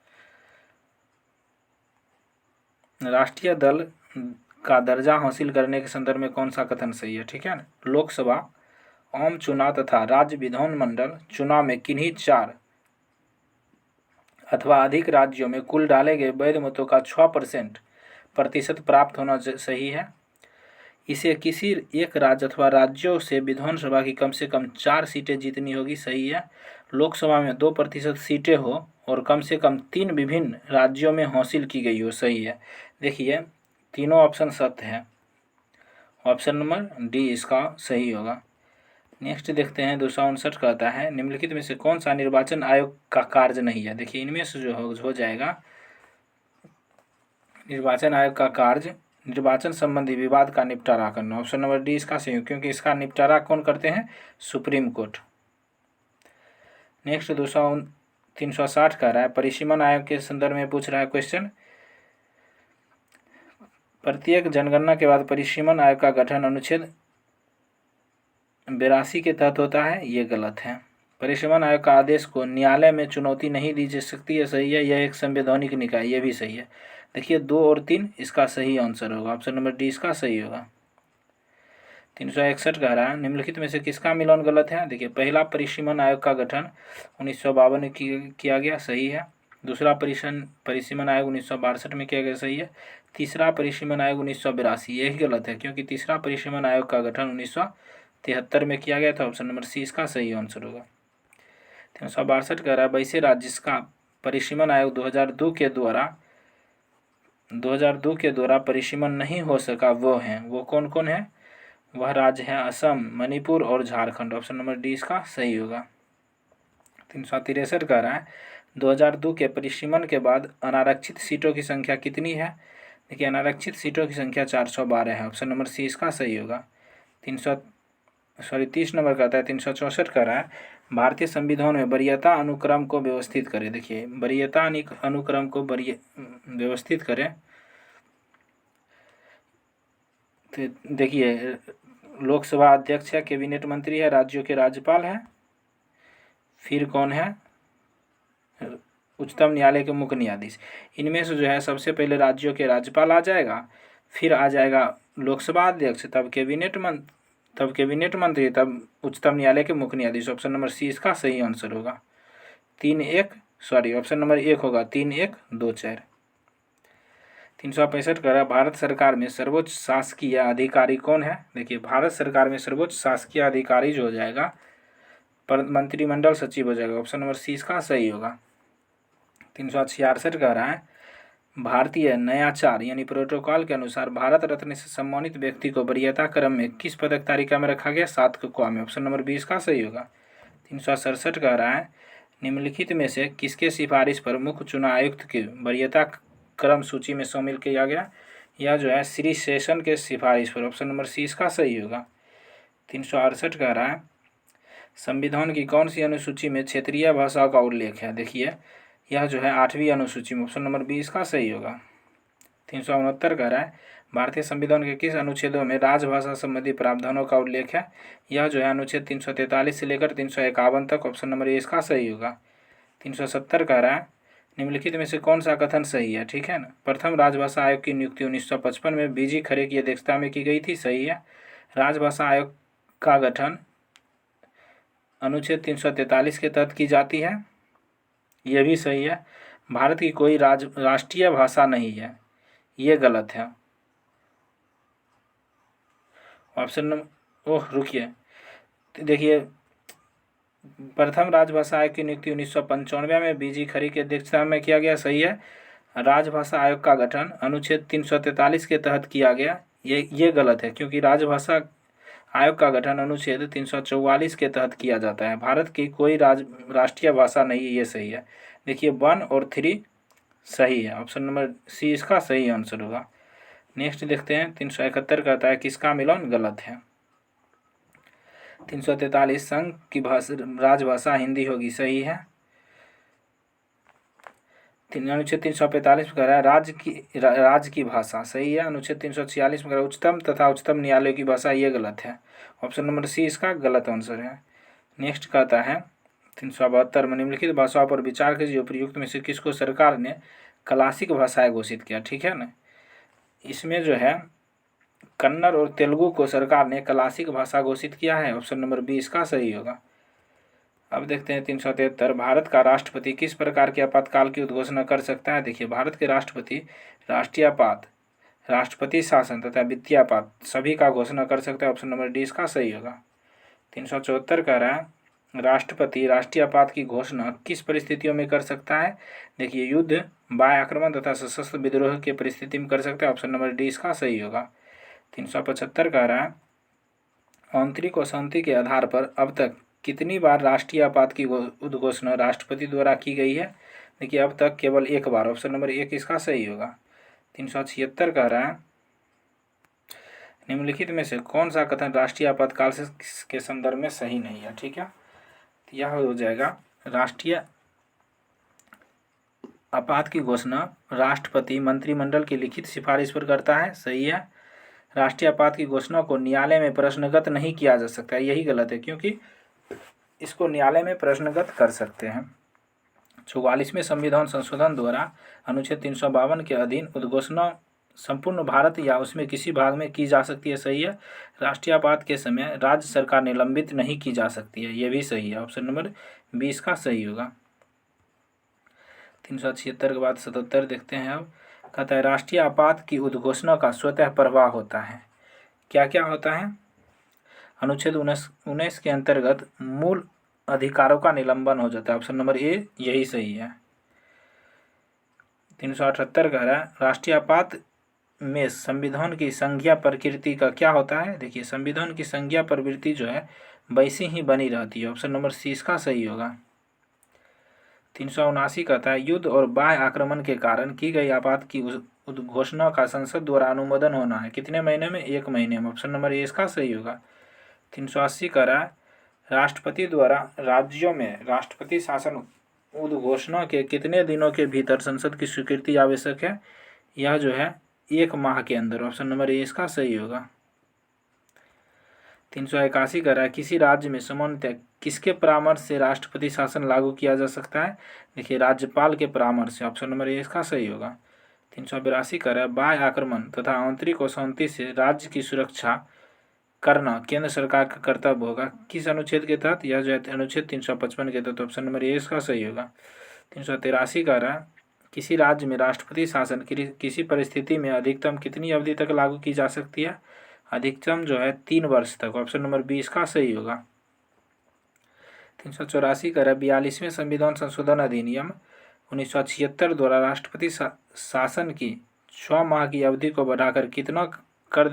[SPEAKER 1] राष्ट्रीय दल का दर्जा हासिल करने के संदर्भ में कौन सा कथन सही है? ठीक है ना। लोकसभा, आम चुनाव तथा राज्य विधानमंडल चुनाव में किन्हीं 4 अथवा अधिक राज्यों में कुल डाले गए वैध मतों का 6% प्राप्त होना सही है। इसे किसी एक राज्य अथवा राज्यों से विधानसभा की कम से कम 4 सीटें जीतनी होगी, सही है। लोकसभा में 2% सीटें हो और कम से कम 3 विभिन्न राज्यों में हासिल की गई हो, सही है। देखिए तीनों ऑप्शन सत्य है। ऑप्शन नंबर डी इसका सही होगा। नेक्स्ट देखते हैं 259 कहता है निम्नलिखित में से कौन सा निर्वाचन आयोग का कार्य नहीं है? देखिए इनमें से जो हो जाएगा निर्वाचन आयोग का कार्य निर्वाचन संबंधी विवाद का निपटारा करना। ऑप्शन नंबर डी इसका सही है क्योंकि इसका निपटारा कौन करते हैं? Supreme court. नेक्स्ट 360 कह रहा है परिसीमन आयोग के संदर्भ में पूछ रहा है क्वेश्चन प्रत्येक जनगणना के बाद परिसीमन आयोग का गठन अनुच्छेद 82 के तहत होता है, ये गलत है। परिसीमन आयोग का आदेश को न्यायालय में चुनौती नहीं दी जा सकती है, सही है। यह एक संवैधानिक निकाय, ये भी सही है। देखिए 2 और 3 इसका सही आंसर होगा, ऑप्शन नंबर डी इसका सही होगा। 361 कह रहा है निम्नलिखित में से किसका मिलान गलत है। देखिए पहला परिसीमन आयोग का गठन 1952 में किया गया, सही है। दूसरा परिसीमन आयोग 1962 में किया गया, सही है। तीसरा परिसीमन आयोग 1982, यही गलत है क्योंकि तीसरा परिसीमन आयोग का गठन 1973 में किया गया था, ऑप्शन नंबर सी इसका सही आंसर होगा। 362 कह रहा है वैसे राज्य जिसका परिसीमन आयोग 2002 के द्वारा परिसीमन नहीं हो सका वो हैं, वो कौन कौन है। वह राज्य है असम, मणिपुर और झारखंड, ऑप्शन नंबर डी इसका सही होगा। 363 कह रहा है 2002 के परिसीमन के बाद अनारक्षित सीटों की संख्या कितनी है। देखिए अनारक्षित सीटों की संख्या 412 है, ऑप्शन नंबर सी इसका सही होगा। 30 नंबर कहता है 364 कह रहा है भारतीय संविधान में वरीयता अनुक्रम को व्यवस्थित करें। देखिए वरीयता अनुक्रम को व्यवस्थित करें, तो देखिए लोकसभा अध्यक्ष है, कैबिनेट मंत्री है, राज्यों के राज्यपाल है, फिर कौन है, उच्चतम न्यायालय के मुख्य न्यायाधीश। इनमें से जो है सबसे पहले राज्यों के राज्यपाल आ जाएगा, फिर आ जाएगा लोकसभा अध्यक्ष, तब कैबिनेट मंत्री, तब उच्चतम न्यायालय के मुख्य न्यायाधीश, ऑप्शन नंबर सी इसका सही आंसर होगा। ऑप्शन नंबर 1 होगा 3124। 365 कह रहा भारत सरकार में सर्वोच्च शासकीय अधिकारी कौन है। देखिए भारत सरकार में सर्वोच्च शासकीय अधिकारी जो हो जाएगा मंत्रिमंडल सचिव हो जाएगा, ऑप्शन नंबर सी इसका सही होगा। 366 कह रहा है भारतीय नयाचार यानी प्रोटोकॉल के अनुसार भारत रत्न से सम्मानित व्यक्ति को वरीयता क्रम में किस पदक तालिका में रखा गया, 7 क में, ऑप्शन नंबर 20 का सही होगा। 367 कह रहा है निम्नलिखित में से किसके सिफारिश पर मुख्य चुनाव आयुक्त की वरीयता क्रम सूची में शामिल किया गया, यह जो है श्री शेषन के सिफारिश पर, ऑप्शन नंबर सी इसका सही होगा। 368 कह रहा है संविधान की कौन सी अनुसूची में क्षेत्रीय भाषा का उल्लेख है। देखिए यह जो है 8वीं अनुसूची में, ऑप्शन नंबर 20 का सही होगा। 369 कह रहा है भारतीय संविधान के किस अनुच्छेदों में राजभाषा संबंधी प्रावधानों का उल्लेख है, यह जो है अनुच्छेद 343 से लेकर 351 तक, ऑप्शन नंबर ए इसका सही होगा। 370 कह रहा है निम्नलिखित में से कौन सा कथन सही है, ठीक है ना। प्रथम राजभाषा आयोग की नियुक्ति 1955 में बीजी खरे की अध्यक्षता में की गई थी, सही है। राजभाषा आयोग का गठन अनुच्छेद 343 के तहत की जाती है, यह भी सही है। भारत की कोई राष्ट्रीय भाषा नहीं है, ये गलत है। ऑप्शन नंबर रुकिए, देखिए प्रथम राजभाषा आयोग की नियुक्ति 1995 में बीजी खरे की अध्यक्षता में किया गया, सही है। राजभाषा आयोग का गठन अनुच्छेद 343 के तहत किया गया, ये गलत है क्योंकि राजभाषा आयोग का गठन अनुच्छेद 344 के तहत किया जाता है। भारत की कोई राष्ट्रीय भाषा नहीं है, ये सही है। देखिए 1 और 3 सही है, ऑप्शन नंबर सी इसका सही आंसर होगा। नेक्स्ट देखते हैं 371 कहता है किसका मिलान गलत है। 343 संघ की राजभाषा हिंदी होगी, सही है। अनुच्छेद 345 में कह रहा है राज्य की भाषा, सही है। अनुच्छेद 346 में कह रहा है उच्चतम तथा उच्चतम न्यायालय की भाषा, ये गलत है, ऑप्शन नंबर सी इसका गलत आंसर है। नेक्स्ट कहता है 372 में निम्नलिखित भाषाओं पर विचार कीजिए उपयुक्त में से किसको सरकार ने क्लासिक भाषाएं घोषित किया, ठीक है ना। इसमें जो है कन्नड़ और तेलुगु को सरकार ने क्लासिक भाषा घोषित किया है, ऑप्शन नंबर बी इसका सही होगा। अब देखते हैं 373 भारत का राष्ट्रपति किस प्रकार के आपातकाल की उद्घोषणा कर सकता है। देखिए भारत के राष्ट्रपति राष्ट्रीय आपात, राष्ट्रपति शासन तथा वित्तीय आपात सभी का घोषणा कर सकता है, ऑप्शन नंबर डी इसका सही होगा। 374 कह रहा है राष्ट्रपति राष्ट्रीय आपात की घोषणा किस परिस्थितियों में कर सकता है। देखिए युद्ध, बाह्य आक्रमण तथा सशस्त्र विद्रोह की परिस्थिति में कर सकता है, ऑप्शन नंबर डी इसका सही होगा। 375 कह रहा है आंतरिक अशांति के आधार पर अब तक कितनी बार राष्ट्रीय आपात की उद्घोषणा राष्ट्रपति द्वारा की गई है। देखिए अब तक केवल 1 बार, ऑप्शन नंबर 1 इसका सही होगा। 376 कह रहा है निम्नलिखित में से कौन सा कथन राष्ट्रीय आपातकाल के संदर्भ में सही नहीं है, ठीक है। यह हो जाएगा राष्ट्रीय आपात की घोषणा राष्ट्रपति मंत्रिमंडल की लिखित सिफारिश पर करता है, सही है। राष्ट्रीय आपात की घोषणा को न्यायालय में प्रश्नगत नहीं किया जा सकता, यही गलत है, क्योंकि इसको न्यायालय में प्रश्नगत कर सकते हैं। 44वें संविधान संशोधन द्वारा अनुच्छेद 352 के अधीन उद्घोषणा संपूर्ण भारत या उसमें किसी भाग में की जा सकती है, सही है। राष्ट्रीय आपात के समय राज्य सरकार निलंबित नहीं की जा सकती है, यह भी सही है। ऑप्शन नंबर 20 का सही होगा। 376 के बाद 77 देखते हैं। अब कहता है राष्ट्रीय आपात की उद्घोषणा का स्वतः प्रवाह होता है। क्या क्या होता है? अनुच्छेद 19 के अंतर्गत मूल अधिकारों का निलंबन हो जाता है। ऑप्शन नंबर ए यही सही है। 378 कह रहा है राष्ट्रीय आपात में संविधान की संज्ञा प्रकृति का क्या होता है? देखिए, संविधान की संज्ञा प्रवृत्ति जो है वैसी ही बनी रहती है। ऑप्शन नंबर सी इसका सही होगा। 379 कहता है युद्ध और बाह्य आक्रमण के कारण की गई आपात की उद्घोषणा का संसद द्वारा अनुमोदन होना है, कितने महीने में? 1 महीने में। ऑप्शन नंबर ए इसका सही होगा। 380 कह रहा है राष्ट्रपति द्वारा राज्यों में राष्ट्रपति शासन उद्घोषणा के कितने दिनों के भीतर संसद की स्वीकृति आवश्यक है? यह जो है 1 माह के अंदर। ऑप्शन नंबर ए इसका सही होगा। 381 कह रहा है किसी राज्य में सामान्यतः किसके परामर्श से राष्ट्रपति शासन लागू किया जा सकता है? देखिए, राज्यपाल के परामर्श से। ऑप्शन नंबर ए इसका सही होगा। 382 कह रहा है बाह्य आक्रमण तथा आंतरिक अशांति से राज्य की सुरक्षा करना केंद्र सरकार का कर्तव्य होगा, किस अनुच्छेद के तहत? यह जो है अनुच्छेद 355 के तहत। ऑप्शन नंबर ए इसका सही होगा। 383 कह रहा है किसी राज्य में राष्ट्रपति शासन किसी परिस्थिति में अधिकतम कितनी अवधि तक लागू की जा सकती है? अधिकतम जो है 3 वर्ष तक। ऑप्शन नंबर बी इसका सही होगा। 384 कह रहा है 42वें संविधान संशोधन अधिनियम 1976 द्वारा राष्ट्रपति शासन की 6 माह की अवधि को बढ़ाकर कितना कर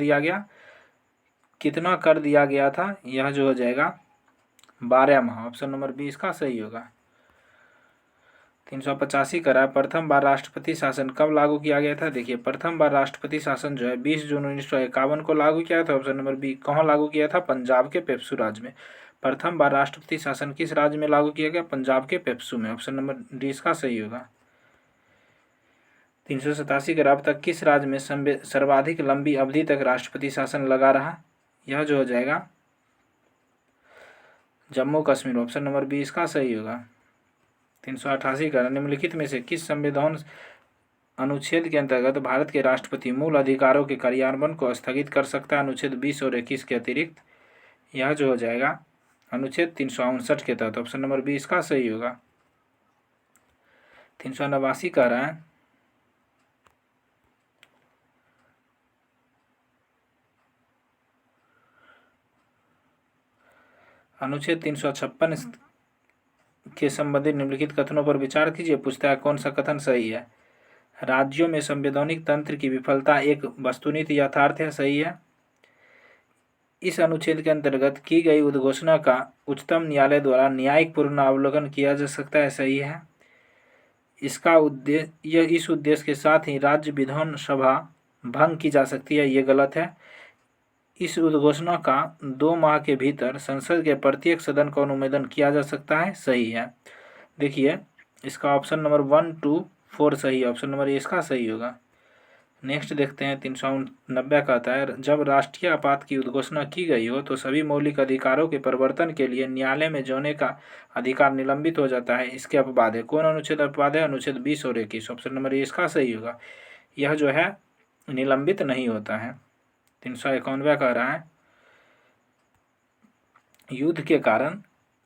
[SPEAKER 1] दिया था? यह जो हो जाएगा 12 माह। ऑप्शन नंबर बी इसका सही होगा। 385 करा प्रथम बार राष्ट्रपति शासन कब लागू किया गया था? देखिए, प्रथम बार राष्ट्रपति शासन जो है 20 जून 1951 को लागू किया था। ऑप्शन नंबर बी कहाँ लागू किया था? पंजाब के पेप्सू राज्य में। प्रथम बार राष्ट्रपति शासन किस राज्य में लागू किया गया? पंजाब के पेप्सू में। ऑप्शन नंबर डी इसका सही होगा। 387 के अब तक किस राज्य में सर्वाधिक लंबी अवधि तक राष्ट्रपति शासन लगा रहा? यह जो हो जाएगा Jammu Kashmir. Option number B इसका सही होगा। 388 का निम्नलिखित में से किस संविधान अनुच्छेद के अंतर्गत भारत के राष्ट्रपति मूल अधिकारों के कार्यान्वयन को स्थगित कर सकता है? अनुच्छेद 20 और 21 के अतिरिक्त। यह जो हो जाएगा अनुच्छेद 359 के तहत। ऑप्शन नंबर बी इसका सही होगा। 389 कह रहा है अनुच्छेद 356 के संबंधित निम्नलिखित कथनों पर विचार कीजिए। पूछता है कौन सा कथन सही है? राज्यों में संवैधानिक तंत्र की विफलता एक वस्तुनिष्ठ यथार्थ है, सही है। इस अनुच्छेद के अंतर्गत की गई उद्घोषणा का उच्चतम न्यायालय द्वारा न्यायिक पुनरावलोकन किया जा सकता है, सही है। इसका उद्देश्य इस उद्देश्य के साथ ही राज्य विधानसभा भंग की जा सकती है, ये गलत है। इस उद्घोषणा का 2 माह के भीतर संसद के प्रत्येक सदन का अनुमोदन किया जा सकता है, सही है। देखिए, इसका ऑप्शन नंबर 1, 2, 4 सही है। ऑप्शन नंबर ए इसका सही होगा। नेक्स्ट देखते हैं 390 का आता है जब राष्ट्रीय आपात की उद्घोषणा की गई हो तो सभी मौलिक अधिकारों के परिवर्तन के लिए न्यायालय में जाने का अधिकार निलंबित हो जाता है, इसके अपवाद है। कौन अनुच्छेद अपवाद है? अनुच्छेद 20 और 21। ऑप्शन नंबर ए इसका सही होगा। यह जो है निलंबित नहीं होता है। 391 कह रहा है युद्ध के कारण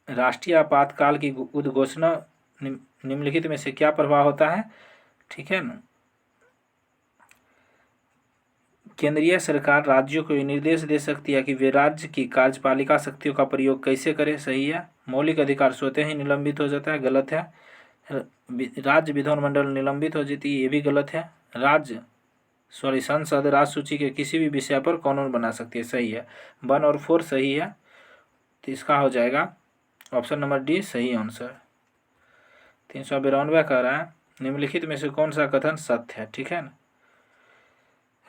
[SPEAKER 1] राष्ट्रीय आपातकाल की उद्घोषणा निम्नलिखित में से क्या प्रभाव होता है? ठीक है ना। केंद्रीय सरकार राज्यों को निर्देश दे सकती है कि वे राज्य की कार्यपालिका शक्तियों का प्रयोग कैसे करें, सही है। मौलिक अधिकार स्वतः ही निलंबित हो जाता है, गलत है। राज्य विधानमंडल निलंबित हो जाती है, ये भी गलत है। संसद राज्य सूची के किसी भी विषय पर कानून बना सकती है, सही है। 1 और 4 सही है, तो इसका हो जाएगा ऑप्शन नंबर डी सही आंसर। 392 कह रहा है निम्नलिखित में से कौन सा कथन सत्य है? ठीक है ना।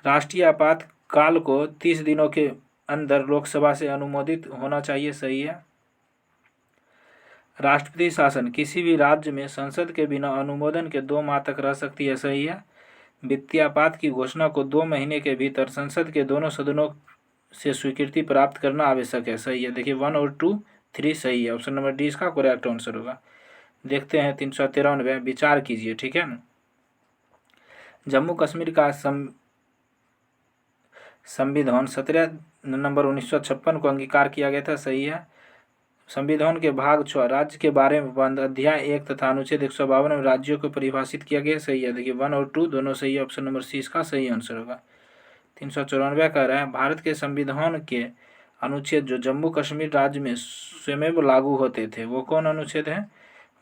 [SPEAKER 1] राष्ट्रीय आपात काल को 30 दिनों के अंदर लोकसभा से अनुमोदित होना चाहिए, सही है। राष्ट्रपति शासन किसी भी राज्य में संसद के बिना अनुमोदन के 2 माह तक रह सकती है, सही है। वित्तीय आपात की घोषणा को 2 महीने के भीतर संसद के दोनों सदनों से स्वीकृति प्राप्त करना आवश्यक है, सही है। देखिए 1 और 2 3 सही है, ऑप्शन नंबर डी इसका करेक्ट आंसर होगा। देखते हैं 393, विचार कीजिए, ठीक है ना। जम्मू कश्मीर का संविधान 17 नवंबर 1956 को अंगीकार किया गया था, सही है। संविधान के भाग 6 राज्य के बारे में बंद अध्याय 1 तथा अनुच्छेद 152 में राज्यों को परिभाषित किया गया, सही है। देखिए 1 और 2 दोनों सही है, ऑप्शन नंबर सी इसका सही आंसर होगा। 394 कह रहा है भारत के संविधान के अनुच्छेद जो जम्मू कश्मीर राज्य में स्वयं लागू होते थे वो कौन अनुच्छेद है?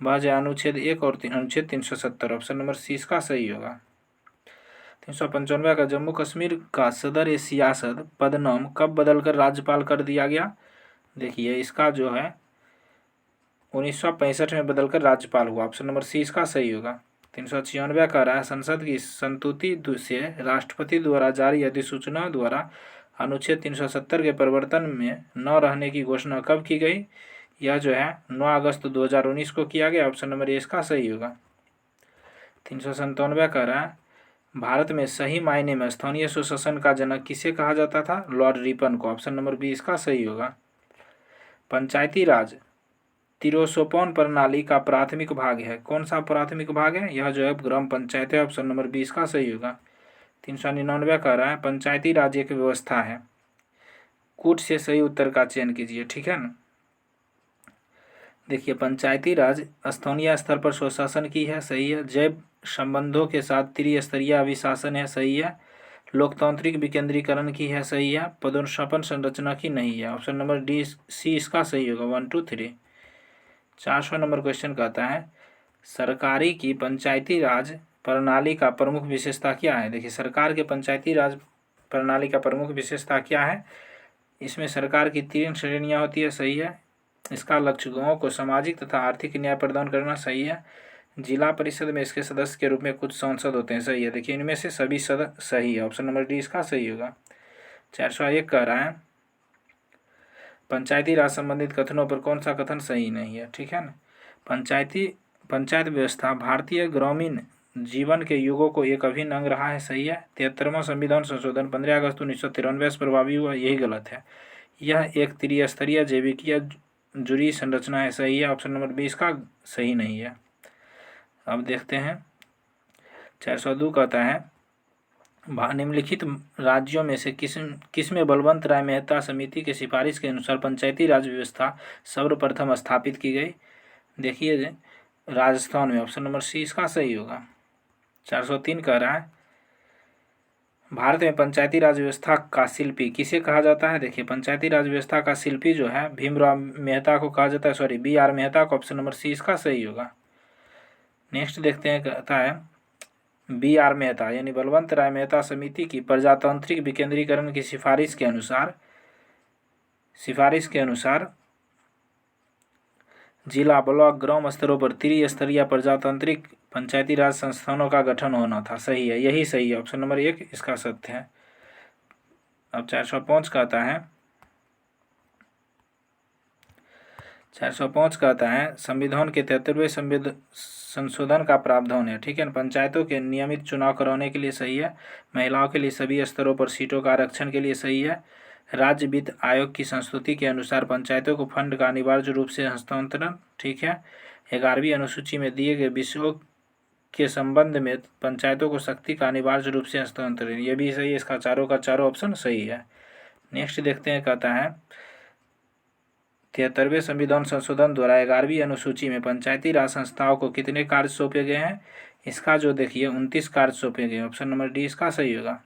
[SPEAKER 1] वह अनुच्छेद 1 और अनुच्छेद 370, ऑप्शन नंबर सी इसका सही होगा। 395 का जम्मू कश्मीर का सदर ए सियासत पदनाम कब बदलकर राज्यपाल कर दिया गया? देखिए इसका जो है 1965 में बदलकर राज्यपाल हुआ, ऑप्शन नंबर सी इसका सही होगा। 396 का रहा है संसद की संस्तुति से राष्ट्रपति द्वारा जारी अधिसूचना द्वारा अनुच्छेद 370 के परिवर्तन में न रहने की घोषणा कब की गई? यह जो है 9 अगस्त 2019 को किया गया, ऑप्शन नंबर ए इसका सही होगा। 397 का रहा है भारत में सही मायने में स्थानीय सुशासन का जनक किसे कहा जाता था? लॉर्ड रिपन को, ऑप्शन नंबर बी इसका सही होगा। पंचायती राज तिरोसोपौन प्रणाली का प्राथमिक भाग है, कौन सा प्राथमिक भाग है? यह जो है ग्राम पंचायत है, ऑप्शन नंबर बी इसका सही होगा। 399 कह रहा है पंचायती राज एक व्यवस्था है। कूट से सही उत्तर का चयन कीजिए, ठीक है ना। देखिए पंचायती राज स्थानीय स्तर पर स्वशासन की है, सही है। जैव संबंधों के साथ त्रिस्तरीय अभिशासन है, सही है। लोकतांत्रिक विकेंद्रीकरण की है, सही है। पदोन्नति संरचना की नहीं है, ऑप्शन नंबर डी सी इसका सही होगा। 1 2 3। 400 नंबर क्वेश्चन कहता है सरकारी की पंचायती राज प्रणाली का प्रमुख विशेषता क्या है? देखिए सरकार के पंचायती राज प्रणाली का प्रमुख विशेषता क्या है? इसमें सरकार की 3 श्रेणियां होती है, सही है। इसका लक्ष्य गाँव को सामाजिक तथा आर्थिक न्याय प्रदान करना, सही है। जिला परिषद में इसके सदस्य के रूप में कुछ सांसद होते हैं, सही है। देखिए इनमें से सभी सही है, ऑप्शन नंबर डी इसका सही होगा। 401 कह रहा है पंचायती राज संबंधित कथनों पर कौन सा कथन सही नहीं है, ठीक है ना। पंचायत व्यवस्था भारतीय ग्रामीण जीवन के युगों को एक अभिन्न अंग रहा है, सही है। 73वां संविधान संशोधन 15 अगस्त 1993 से प्रभावी हुआ, यही गलत है। यह एक त्रिस्तरीय जैविकीय जुरी संरचना है, सही है। ऑप्शन नंबर बी इसका सही नहीं है। अब देखते हैं 402 कहता है निम्नलिखित राज्यों में से किस में बलवंत राय मेहता समिति की सिफारिश के अनुसार पंचायती राज व्यवस्था सर्वप्रथम स्थापित की गई? देखिए राजस्थान में, ऑप्शन नंबर सी इसका सही होगा। 403 कह रहा है भारत में पंचायती राज व्यवस्था का शिल्पी किसे कहा जाता है? देखिए पंचायती राज व्यवस्था का शिल्पी जो है भीमराव मेहता को कहा जाता है, सॉरी BR मेहता को, ऑप्शन नंबर सी इसका सही होगा। नेक्स्ट देखते हैं, कहता है BR मेहता यानी बलवंत राय मेहता समिति की प्रजातांत्रिक विकेंद्रीकरण की सिफारिश के अनुसार जिला ब्लॉक ग्राम स्तरों पर त्रिस्तरीय प्रजातांत्रिक पंचायती राज संस्थानों का गठन होना था, सही है, यही सही है, ऑप्शन नंबर 1 इसका सत्य है। अब 405 कहता है 405 कहता है संविधान के 73वें संशोधन का प्रावधान है, ठीक है ना। पंचायतों के नियमित चुनाव कराने के लिए, सही है। महिलाओं के लिए सभी स्तरों पर सीटों का आरक्षण के लिए, सही है। राज्य वित्त आयोग की संस्तुति के अनुसार पंचायतों को फंड का अनिवार्य रूप से हस्तांतरण, ठीक है। 11वीं अनुसूची में दिए गए विषयों के संबंध में पंचायतों को शक्ति का अनिवार्य रूप से हस्तांतरण, ये भी सही है। इसका चारों का चारों ऑप्शन सही है। नेक्स्ट देखते हैं, कहता है 73वें संविधान संशोधन द्वारा 11वीं अनुसूची में पंचायती राज संस्थाओं को कितने कार्य सौंपे गए हैं? इसका जो देखिए 29 कार्य सौंपे गए, ऑप्शन नंबर डी इसका सही होगा।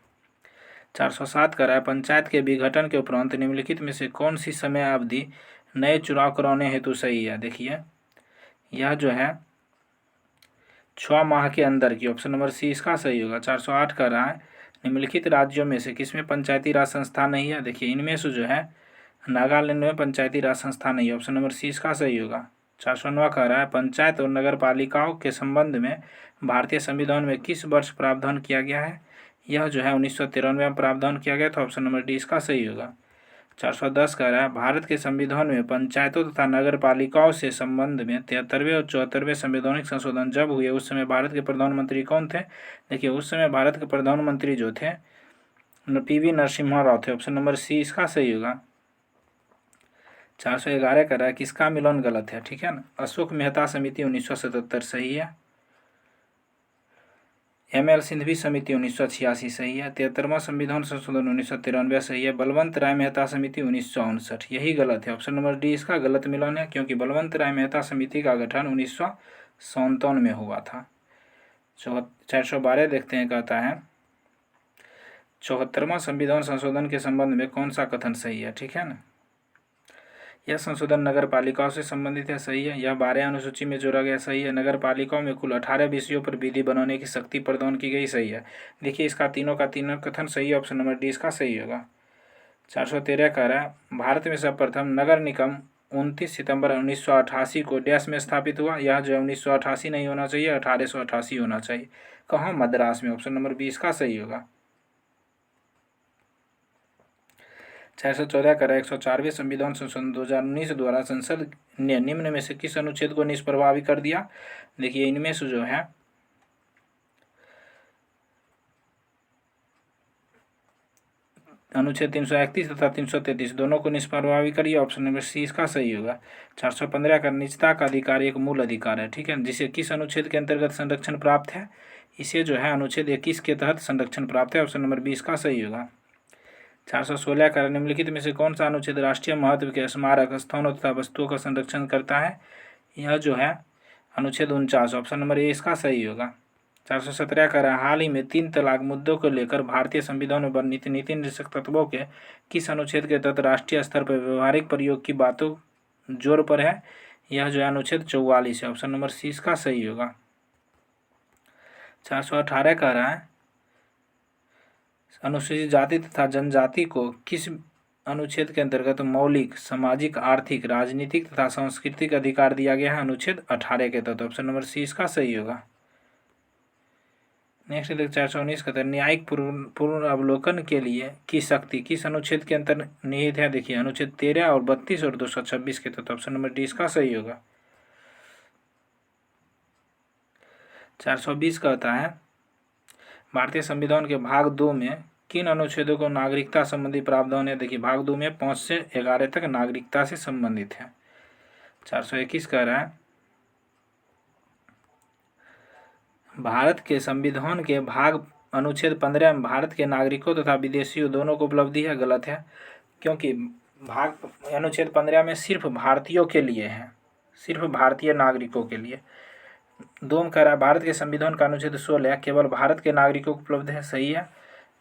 [SPEAKER 1] 407 कह रहा है पंचायत के विघटन के उपरांत निम्नलिखित में से कौन सी समय अवधि नए चुनाव कराने हेतु सही है? देखिए यह जो है 6 माह के अंदर की, ऑप्शन नंबर सी इसका सही होगा। 408 कह रहा है निम्नलिखित राज्यों में से किसमें पंचायती राज संस्था नहीं है? देखिए इनमें से जो है नागालैंड में पंचायती राज संस्था नहीं है, ऑप्शन नंबर सी इसका सही होगा। 409 कह रहा है पंचायत और नगर पालिकाओं के संबंध में भारतीय संविधान में किस वर्ष प्रावधान किया गया है? यह जो है 1993 में प्रावधान किया गया था, ऑप्शन नंबर डी इसका सही होगा। 410 कह रहा है भारत के संविधान में पंचायतों तथा नगर पालिकाओं से संबंध में 73वें और 74वें संवैधानिक संशोधन जब हुए उस समय भारत के प्रधानमंत्री कौन थे? देखिए उस समय भारत के प्रधानमंत्री जो थे PV नरसिम्हा राव थे। ऑप्शन नंबर सी इसका सही होगा। 411 कह रहा है किसका मिलन गलत है? ठीक है ना, अशोक मेहता समिति 1977 सही है, ML सिंघवी समिति 1986 सही है, 73वां संविधान संशोधन 1993 सही है, बलवंत राय मेहता समिति 1959 यही गलत है। ऑप्शन नंबर डी इसका गलत मिलान है, क्योंकि बलवंत राय मेहता समिति का गठन 1957 में हुआ था। 412 देखते हैं, कहता है 74वां संविधान संशोधन के संबंध में कौन सा कथन सही है? ठीक है ना, यह संशोधन नगर पालिकाओं से संबंधित है, सही है। यह 12 अनुसूची में जोड़ा गया, सही है। नगर पालिकाओं में कुल 18 विषयों पर विधि बनाने की शक्ति प्रदान की गई, सही है। देखिए इसका तीनों का तीनों कथन सही है, ऑप्शन नंबर डी इसका सही होगा। 413 कह रहा है भारत में सर्वप्रथम नगर निगम 29 सितंबर 1988 को डैश में स्थापित हुआ। यह जो 1988 नहीं होना चाहिए, 1888 होना चाहिए। कहाँ? मद्रास में। ऑप्शन नंबर बी इसका सही होगा। 414 कर 104वें संविधान संशोधन 2019 द्वारा संसद ने निम्न में से किस अनुच्छेद को निष्प्रभावी कर दिया? देखिए इनमें से जो है अनुच्छेद 331 तथा 333 दोनों को निष्प्रभावी करिए। ऑप्शन नंबर सी इसका सही होगा। 415 का निजता का अधिकार एक मूल अधिकार है, ठीक है, जिसे किस अनुच्छेद के अंतर्गत संरक्षण प्राप्त है? इसे जो है अनुच्छेद 21 के तहत संरक्षण प्राप्त है। ऑप्शन नंबर बी इसका सही होगा। 416 का निम्नलिखित में से कौन सा अनुच्छेद राष्ट्रीय महत्व के स्मारक स्थानों तथा वस्तुओं का संरक्षण करता है? यह जो है अनुच्छेद 49, ऑप्शन नंबर ए इसका सही होगा। 417 का हाल ही में 3 तलाक मुद्दों को लेकर भारतीय संविधान में वर्णित नीति निर्देशक तत्वों के किस अनुच्छेद के तहत राष्ट्रीय स्तर पर व्यवहारिक प्रयोग की बातों जोर पर है? यह जो है अनुच्छेद 44 है। ऑप्शन नंबर सी इसका सही होगा। 418 कह रहा है अनुसूचित जाति तथा जनजाति को किस अनुच्छेद के अंतर्गत मौलिक सामाजिक आर्थिक राजनीतिक तथा सांस्कृतिक अधिकार दिया गया है? अनुच्छेद 18 के तहत। ऑप्शन नंबर सी इसका सही होगा। नेक्स्ट देख 419 कहते हैं न्यायिक पूर्ण अवलोकन के लिए की शक्ति किस अनुच्छेद के अंतर निहित है? देखिए अनुच्छेद 13 और 32 और 226 के तहत। ऑप्शन नंबर डी इसका सही होगा। 420 कहता है भारतीय संविधान के भाग 2 में किन अनुच्छेदों को नागरिकता संबंधी प्रावधान है? देखिए भाग 2 में 5 से 11 तक नागरिकता से संबंधित है। 421 कह रहा है भारत के संविधान के भाग अनुच्छेद 15 में भारत के नागरिकों तथा विदेशियों दोनों को उपलब्धि है, गलत है, क्योंकि भाग अनुच्छेद 15 में सिर्फ भारतीयों के लिए है, सिर्फ भारतीय नागरिकों के लिए। 2 में कह रहा है भारत के संविधान का अनुच्छेद 16 केवल भारत के नागरिकों को उपलब्ध है, सही है।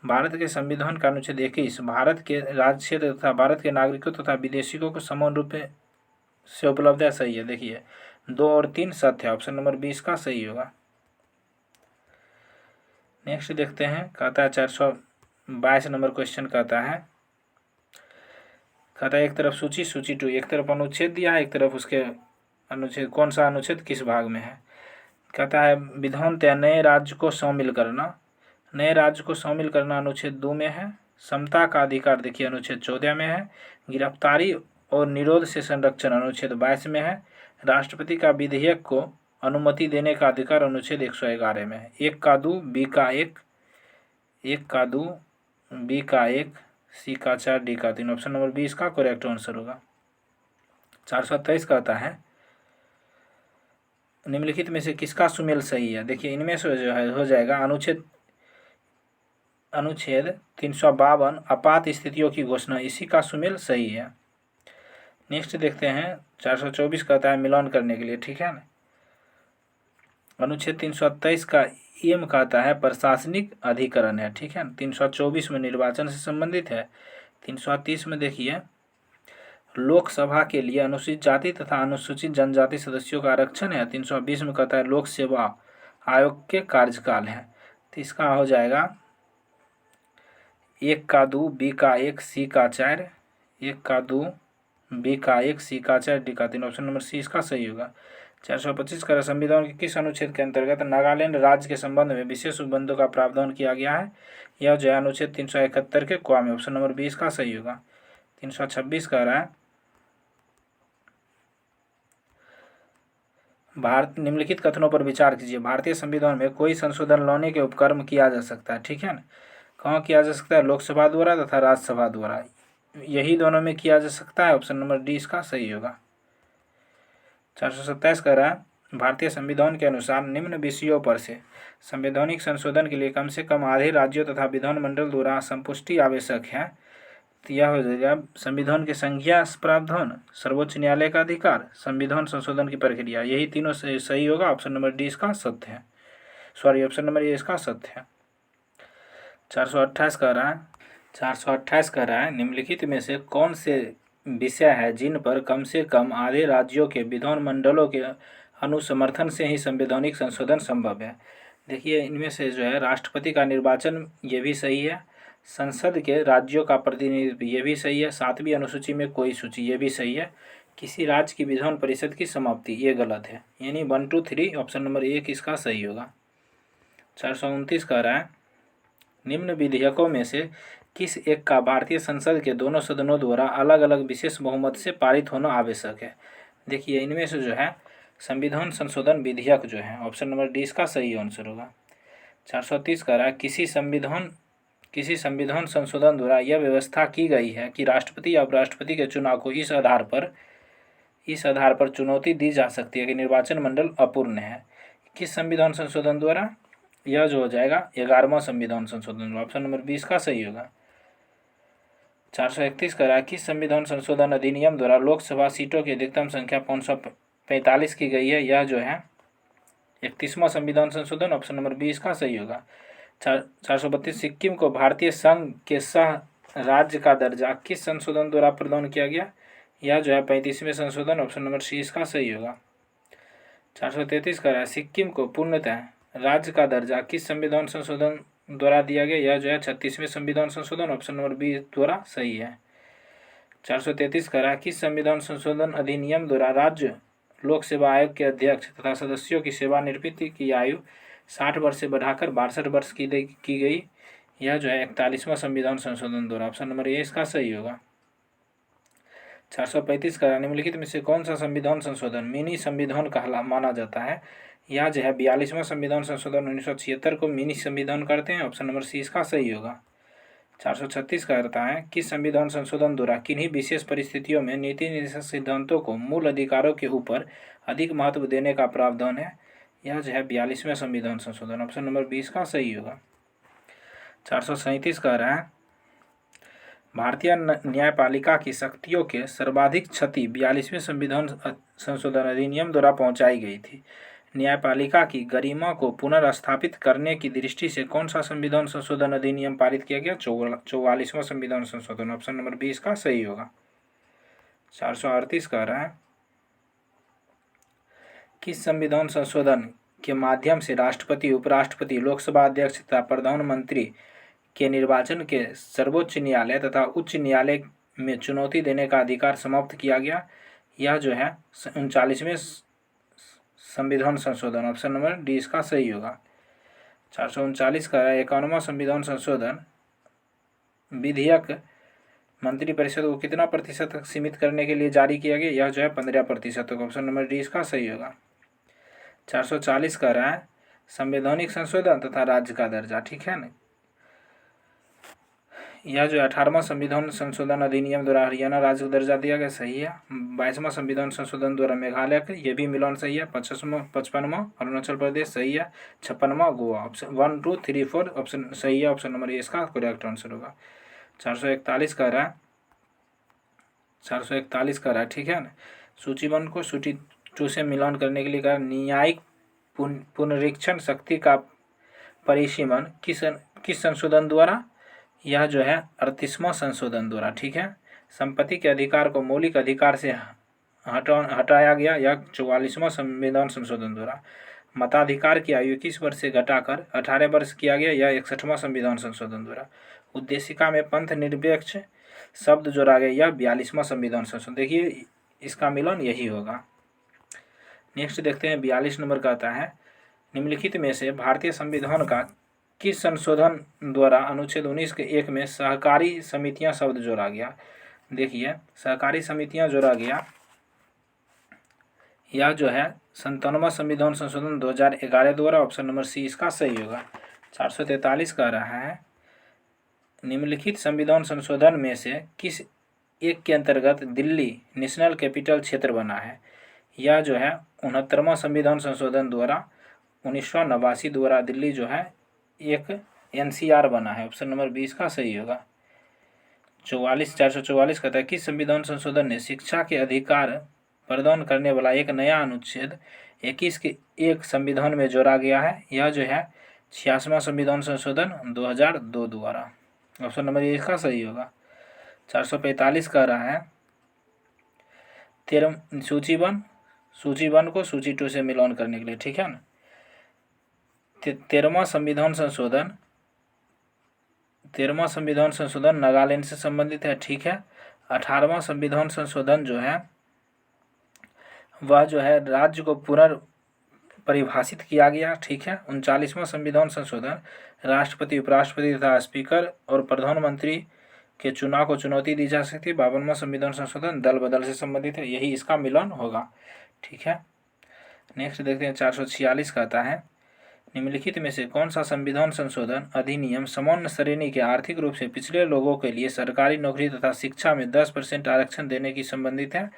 [SPEAKER 1] भारत के संविधान का अनुच्छेद 21 भारत के राज्य क्षेत्र तथा भारत के नागरिकों तथा विदेशियों को समान रूप से उपलब्ध है, सही है। देखिए 2 और 3 सत्य है। ऑप्शन नंबर 20 का सही होगा। नेक्स्ट देखते हैं, कहता है 422 नंबर क्वेश्चन कहता है एक तरफ सूची 2, एक तरफ अनुच्छेद दिया है, एक तरफ उसके अनुच्छेद, कौन सा अनुच्छेद किस भाग में है? कहता है विधान तय नए राज्य को शामिल करना, नए राज्य को शामिल करना अनुच्छेद 2 में है। समता का अधिकार देखिए अनुच्छेद 14 में है। गिरफ्तारी और निरोध से संरक्षण अनुच्छेद 22 में है। राष्ट्रपति का विधेयक को अनुमति देने का अधिकार अनुच्छेद 111 में है। 1 का 2 बी का 1, 1 का 2 बी का 1 सी का 4 डी का 3। ऑप्शन नंबर बी इसका करेक्ट आंसर होगा। 427 कहता है निम्नलिखित में से किसका सुमेल सही है? देखिए इनमें से जो है हो जाएगा अनुच्छेद 352 आपात स्थितियों की घोषणा, इसी का सुमेल सही है। नेक्स्ट देखते हैं 424 कहता है मिलान करने के लिए, ठीक है ना। अनुच्छेद 323 का एम कहता है प्रशासनिक अधिकरण है, ठीक है। 324 में निर्वाचन से संबंधित है। 330 में देखिए लोकसभा के लिए अनुसूचित जाति तथा अनुसूचित जनजाति सदस्यों का आरक्षण है। 320 में कहता है लोक सेवा आयोग के कार्यकाल है। तो इसका हो जाएगा 1 का 2 बी का 1 सी का 4, 1 का 2 बी का 1 सी का 4 डी का 3। ऑप्शन नंबर सी इसका सही होगा। 425 का संविधान के किस अनुच्छेद के अंतर्गत नागालैंड राज्य के संबंध में विशेष उपबंधों का प्रावधान किया गया है? यह जो है अनुच्छेद 371 के क में। ऑप्शन नंबर 20 का सही होगा। 326 कह रहा है भारत निम्नलिखित कथनों पर विचार कीजिए। भारतीय संविधान में कोई संशोधन लाने के उपक्रम किया जा सकता है, ठीक है ना। कहाँ किया जा सकता है? लोकसभा द्वारा तथा राज्यसभा द्वारा, यही दोनों में किया जा सकता है। ऑप्शन नंबर डी इसका सही होगा। 427 कह रहा है भारतीय संविधान के अनुसार निम्न विषयों पर से संवैधानिक संशोधन के लिए कम से कम आधे राज्यों तथा विधानमंडल द्वारा संपुष्टि आवश्यक है। तो यह हो जाएगा संविधान की संज्ञा प्रावधान, सर्वोच्च न्यायालय का अधिकार, संविधान संशोधन की प्रक्रिया, यही तीनों सही होगा। ऑप्शन नंबर डी इसका सत्य है, सॉरी ऑप्शन नंबर ए इसका सत्य है। 428 कह रहा है निम्नलिखित में से कौन से विषय है जिन पर कम से कम आधे राज्यों के विधानमंडलों के अनुसमर्थन से ही संवैधानिक संशोधन संभव है। देखिए इनमें से जो है राष्ट्रपति का निर्वाचन, ये भी सही है। संसद के राज्यों का प्रतिनिधित्व, ये भी सही है। 7वीं अनुसूची में कोई सूची, ये भी सही है। किसी राज्य की विधान परिषद की समाप्ति, ये गलत है। यानी 1, 2, 3 ऑप्शन नंबर 1 इसका सही होगा। 429 कह रहा है निम्न विधेयकों में से किस एक का भारतीय संसद के दोनों सदनों द्वारा अलग अलग विशेष बहुमत से पारित होना आवश्यक है। देखिए इनमें से जो है संविधान संशोधन विधेयक जो है, ऑप्शन नंबर डी इसका सही आंसर होगा। 430 कह रहा है किसी संविधान संशोधन द्वारा यह व्यवस्था की गई है कि राष्ट्रपति या उपराष्ट्रपति के चुनाव को इस आधार पर चुनौती दी जा सकती है कि निर्वाचन मंडल अपूर्ण है। किस संविधान संशोधन द्वारा? यह जो हो जाएगा 11वां संविधान संशोधन, ऑप्शन नंबर 20 का सही होगा। 431 कह रहा है किस संविधान संशोधन अधिनियम द्वारा लोकसभा सीटों की अधिकतम संख्या 545 की गई है? यह जो है 31वां संविधान संशोधन, ऑप्शन नंबर 20 का सही होगा। 432 सिक्किम को भारतीय संघ के सह राज्य का दर्जा किस संशोधन द्वारा प्रदान किया गया? यह जो है 35वें संशोधन, ऑप्शन नंबर सी इसका सही होगा। 433 कह रहा है सिक्किम को पूर्णतः राज्य का दर्जा किस संविधान संशोधन द्वारा दिया गया? यह जो है 36वें संविधान संशोधन, ऑप्शन नंबर बी द्वारा सही है। 433 कह रहा है किस संविधान संशोधन अधिनियम द्वारा राज्य लोक सेवा आयोग के अध्यक्ष तथा सदस्यों की सेवानिवृत्ति की आयु 60 वर्ष से बढ़ाकर 62 वर्ष की गई? यह जो है 41वां संविधान संशोधन द्वारा, ऑप्शन नंबर ए इसका सही होगा। 435 का निम्नलिखित में से कौन सा संविधान संशोधन मिनी संविधान कहला माना जाता है? यह जो है 42वां संविधान संशोधन 1976 को मिनी संविधान करते हैं, ऑप्शन नंबर सी इसका सही होगा। 436 कहता है किस संविधान संशोधन द्वारा किन्हीं विशेष परिस्थितियों में नीति निर्देशक सिद्धांतों को मूल अधिकारों के ऊपर अधिक महत्व देने का प्रावधान है? यह जो है 42वें संविधान संशोधन, ऑप्शन नंबर 20 का सही होगा। 437 कह रहा है भारतीय न्यायपालिका की शक्तियों के सर्वाधिक क्षति 42वें संविधान संशोधन अधिनियम द्वारा पहुंचाई गई थी। न्यायपालिका की गरिमा को पुनर्स्थापित करने की दृष्टि से कौन सा संविधान संशोधन अधिनियम पारित किया गया? 44वां संविधान संशोधन, ऑप्शन नंबर 20 का सही होगा। 438 कह रहा है किस संविधान संशोधन के माध्यम से राष्ट्रपति, उपराष्ट्रपति, लोकसभा अध्यक्ष तथा प्रधानमंत्री के निर्वाचन के सर्वोच्च न्यायालय तथा उच्च न्यायालय में चुनौती देने का अधिकार समाप्त किया गया? यह जो है 39वें संविधान संशोधन, ऑप्शन नंबर डी इसका सही होगा। 439 का 51वां संविधान संशोधन विधेयक मंत्रिपरिषद को कितना प्रतिशत तक सीमित करने के लिए जारी किया गया? यह जो है 15% तक, ऑप्शन नंबर डी इसका सही होगा। 440 कह रहा है संवैधानिक संशोधन तथा राज्य का दर्जा, ठीक है ना। यह जो 18वां संविधान संशोधन अधिनियम द्वारा हरियाणा राज्य को दर्जा दिया गया, सही है। 22वां संविधान संशोधन द्वारा मेघालय का ये भी मिलान सही है। 55वां अरुणाचल प्रदेश सही है। 56वां गोवा, ऑप्शन 1, 2, 3, 4 ऑप्शन सही है, ऑप्शन नंबर ए इसका करेक्ट आंसर होगा। 441 कह रहा है 441 कह रहा है, ठीक है ना। सूची 1 को सूची 2 से मिलान करने के लिए कहा न्यायिक पुनरीक्षण शक्ति का परिसीमन किस संशोधन द्वारा? यह जो है 38वां संशोधन द्वारा, ठीक है। संपत्ति के अधिकार को मौलिक अधिकार से हटाया गया, यह 44वां संविधान संशोधन द्वारा। मताधिकार की आयु 21 वर्ष से घटाकर 18 वर्ष किया गया, यह 61वां संविधान संशोधन द्वारा। उद्देशिका में पंथ निरपेक्ष शब्द जोड़ा गया, यह 42वां संविधान संशोधन। देखिए इसका मिलन यही होगा। नेक्स्ट देखते हैं 42 नंबर का आता है निम्नलिखित में से भारतीय संविधान का किस संशोधन द्वारा अनुच्छेद 19 के 1 में सहकारी समितियां शब्द जोड़ा गया? देखिए सहकारी समितियां जोड़ा गया, यह जो है 97वां संविधान संशोधन 2011 द्वारा, ऑप्शन नंबर सी इसका सही होगा। 443 कह रहा है निम्नलिखित संविधान संशोधन में से किस एक के अंतर्गत दिल्ली नेशनल कैपिटल क्षेत्र बना है। यह जो है 69वां संविधान संशोधन द्वारा 1989 द्वारा दिल्ली जो है एक NCR बना है, ऑप्शन नंबर 20 का सही होगा। 444 कहता है किस संविधान संशोधन ने शिक्षा के अधिकार प्रदान करने वाला एक नया अनुच्छेद 21 के एक संविधान में जोड़ा गया है। यह जो है 86वां संविधान संशोधन 2002 द्वारा, ऑप्शन नंबर ए इसका सही होगा। 445 कह रहा है सूची वन को सूची 2 से मिलान करने के लिए, ठीक है ना। 13वां संविधान संशोधन नागालैंड से संबंधित है, ठीक है। 18वां संविधान संशोधन जो है वह जो है राज्य को पुनर्परिभाषित किया गया, ठीक है। 39वां संविधान संशोधन राष्ट्रपति, उपराष्ट्रपति तथा स्पीकर और प्रधानमंत्री के चुनाव को चुनौती दी जा सकती है। 52वां संविधान संशोधन दल बदल से संबंधित है, यही इसका मिलान होगा, ठीक है। नेक्स्ट देखते हैं 446 कहता है निम्नलिखित में से कौन सा संविधान संशोधन अधिनियम सामान्य श्रेणी के आर्थिक रूप से पिछड़े लोगों के लिए सरकारी नौकरी तथा शिक्षा में 10% आरक्षण देने की संबंधित है।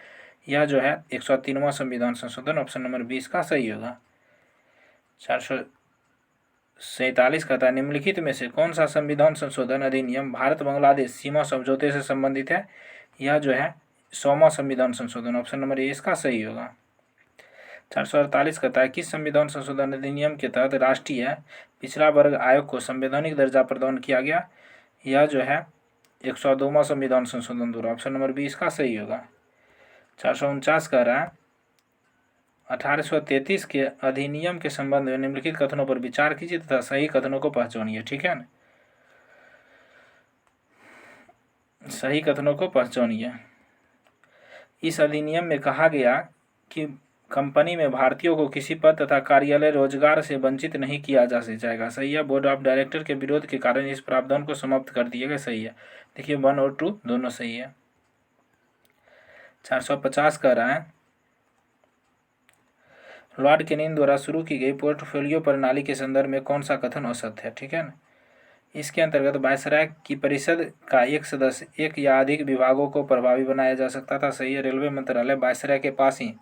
[SPEAKER 1] यह जो है 103वां संविधान संशोधन, ऑप्शन नंबर 20 का सही होगा। 447 कहता है निम्नलिखित में से कौन सा संविधान संशोधन अधिनियम भारत बांग्लादेश सीमा समझौते से संबंधित है। यह जो है 100वां संविधान संशोधन, ऑप्शन नंबर ए इसका सही होगा। 448 कहता है किस संविधान संशोधन अधिनियम के तहत राष्ट्रीय पिछड़ा वर्ग आयोग को संवैधानिक दर्जा प्रदान किया गया। यह जो है 102वां संविधान संशोधन द्वारा, ऑप्शन नंबर 20 का सही होगा। 449 कह रहा है 1833 के अधिनियम के संबंध में निम्नलिखित कथनों पर विचार कीजिए तथा सही कथनों को पहचानिए, ठीक है ना। सही कथनों को पहचानिए। इस अधिनियम में कहा गया कि कंपनी में भारतीयों को किसी पद तथा कार्यालय रोजगार से वंचित नहीं किया जा जाएगा, सही है। बोर्ड ऑफ डायरेक्टर के विरोध के कारण इस प्रावधान को समाप्त कर दिया गया, सही है। देखिए 1 और 2 दोनों सही है। 450 कह रहा है लॉर्ड केनिन द्वारा शुरू की गई पोर्टफोलियो प्रणाली के संदर्भ में कौन सा कथन असत्य है, ठीक है ना। इसके अंतर्गत वायसराय की परिषद का एक सदस्य एक या अधिक विभागों को प्रभावी बनाया जा सकता था, सही है। रेलवे मंत्रालय वायसराय के पास ही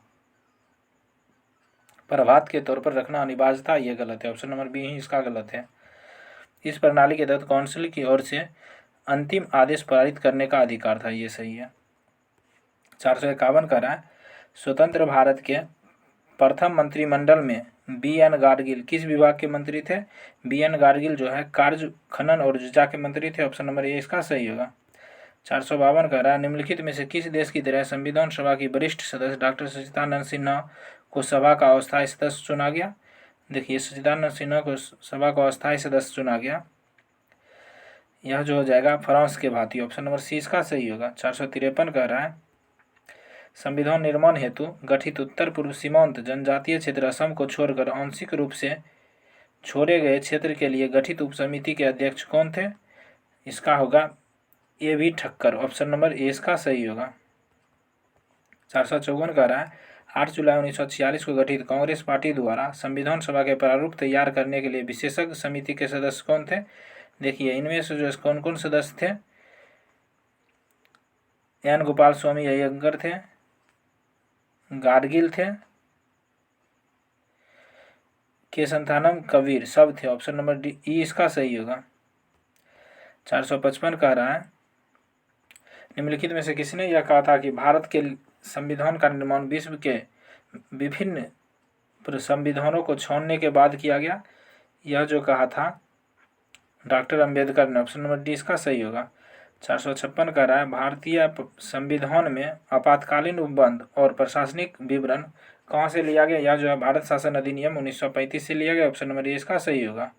[SPEAKER 1] प्रभात के तौर पर रखना अनिवार्य था, यह गलत है, ऑप्शन नंबर बी ही इसका गलत है। इस प्रणाली के तहत काउंसिल की ओर से अंतिम आदेश पारित करने का अधिकार था, ये सही है। 451 का है स्वतंत्र भारत के प्रथम मंत्रिमंडल में BN गाडगिल किस विभाग के मंत्री थे। BN गाडगिल जो है कार्य, खनन और ऊर्जा के मंत्री थे, ऑप्शन नंबर ए इसका सही होगा। 452 कह रहा है निम्नलिखित में से किस देश की तरह संविधान सभा की वरिष्ठ सदस्य डॉक्टर सच्चिदानंद सिन्हा को सभा का अस्थायी सदस्य चुना गया। देखिए सच्चिदानंद सिन्हा को सभा का अस्थायी सदस्य चुना गया, यह जो हो जाएगा फ्रांस के भांति, ऑप्शन नंबर सी इसका सही होगा। 453 कह रहा है संविधान निर्माण हेतु गठित उत्तर पूर्व सीमांत जनजातीय क्षेत्र असम को छोड़कर आंशिक रूप से छोड़े गए क्षेत्र के लिए गठित उपसमिति के अध्यक्ष कौन थे। इसका होगा A.V. Thakkar, option number A इसका सही होगा। 454 कह रहा है 8 जुलाई 1946 को गठित कांग्रेस पार्टी द्वारा संविधान सभा के प्रारूप तैयार करने के लिए विशेषज्ञ समिति के सदस्य कौन थे। देखिए इनमें से जो कौन कौन सदस्य थे, N. गोपाल स्वामी अयंगर थे, गाडगिल थे, के संथानम कबीर सब थे, ऑप्शन नंबर डी ई इसका सही होगा। 455 कह रहा है निम्नलिखित में से किसने यह कहा था कि भारत के संविधान का निर्माण विश्व के विभिन्न संविधानों को छोड़ने के बाद किया गया। यह जो कहा था डॉक्टर अंबेडकर ने, ऑप्शन नंबर डी इसका सही होगा। 456 कह रहा है भारतीय संविधान में आपातकालीन उपबंध और प्रशासनिक विवरण कहाँ से लिया गया। यह जो है भारत शासन अधिनियम 1935 से लिया गया, ऑप्शन नंबर ए इसका सही होगा।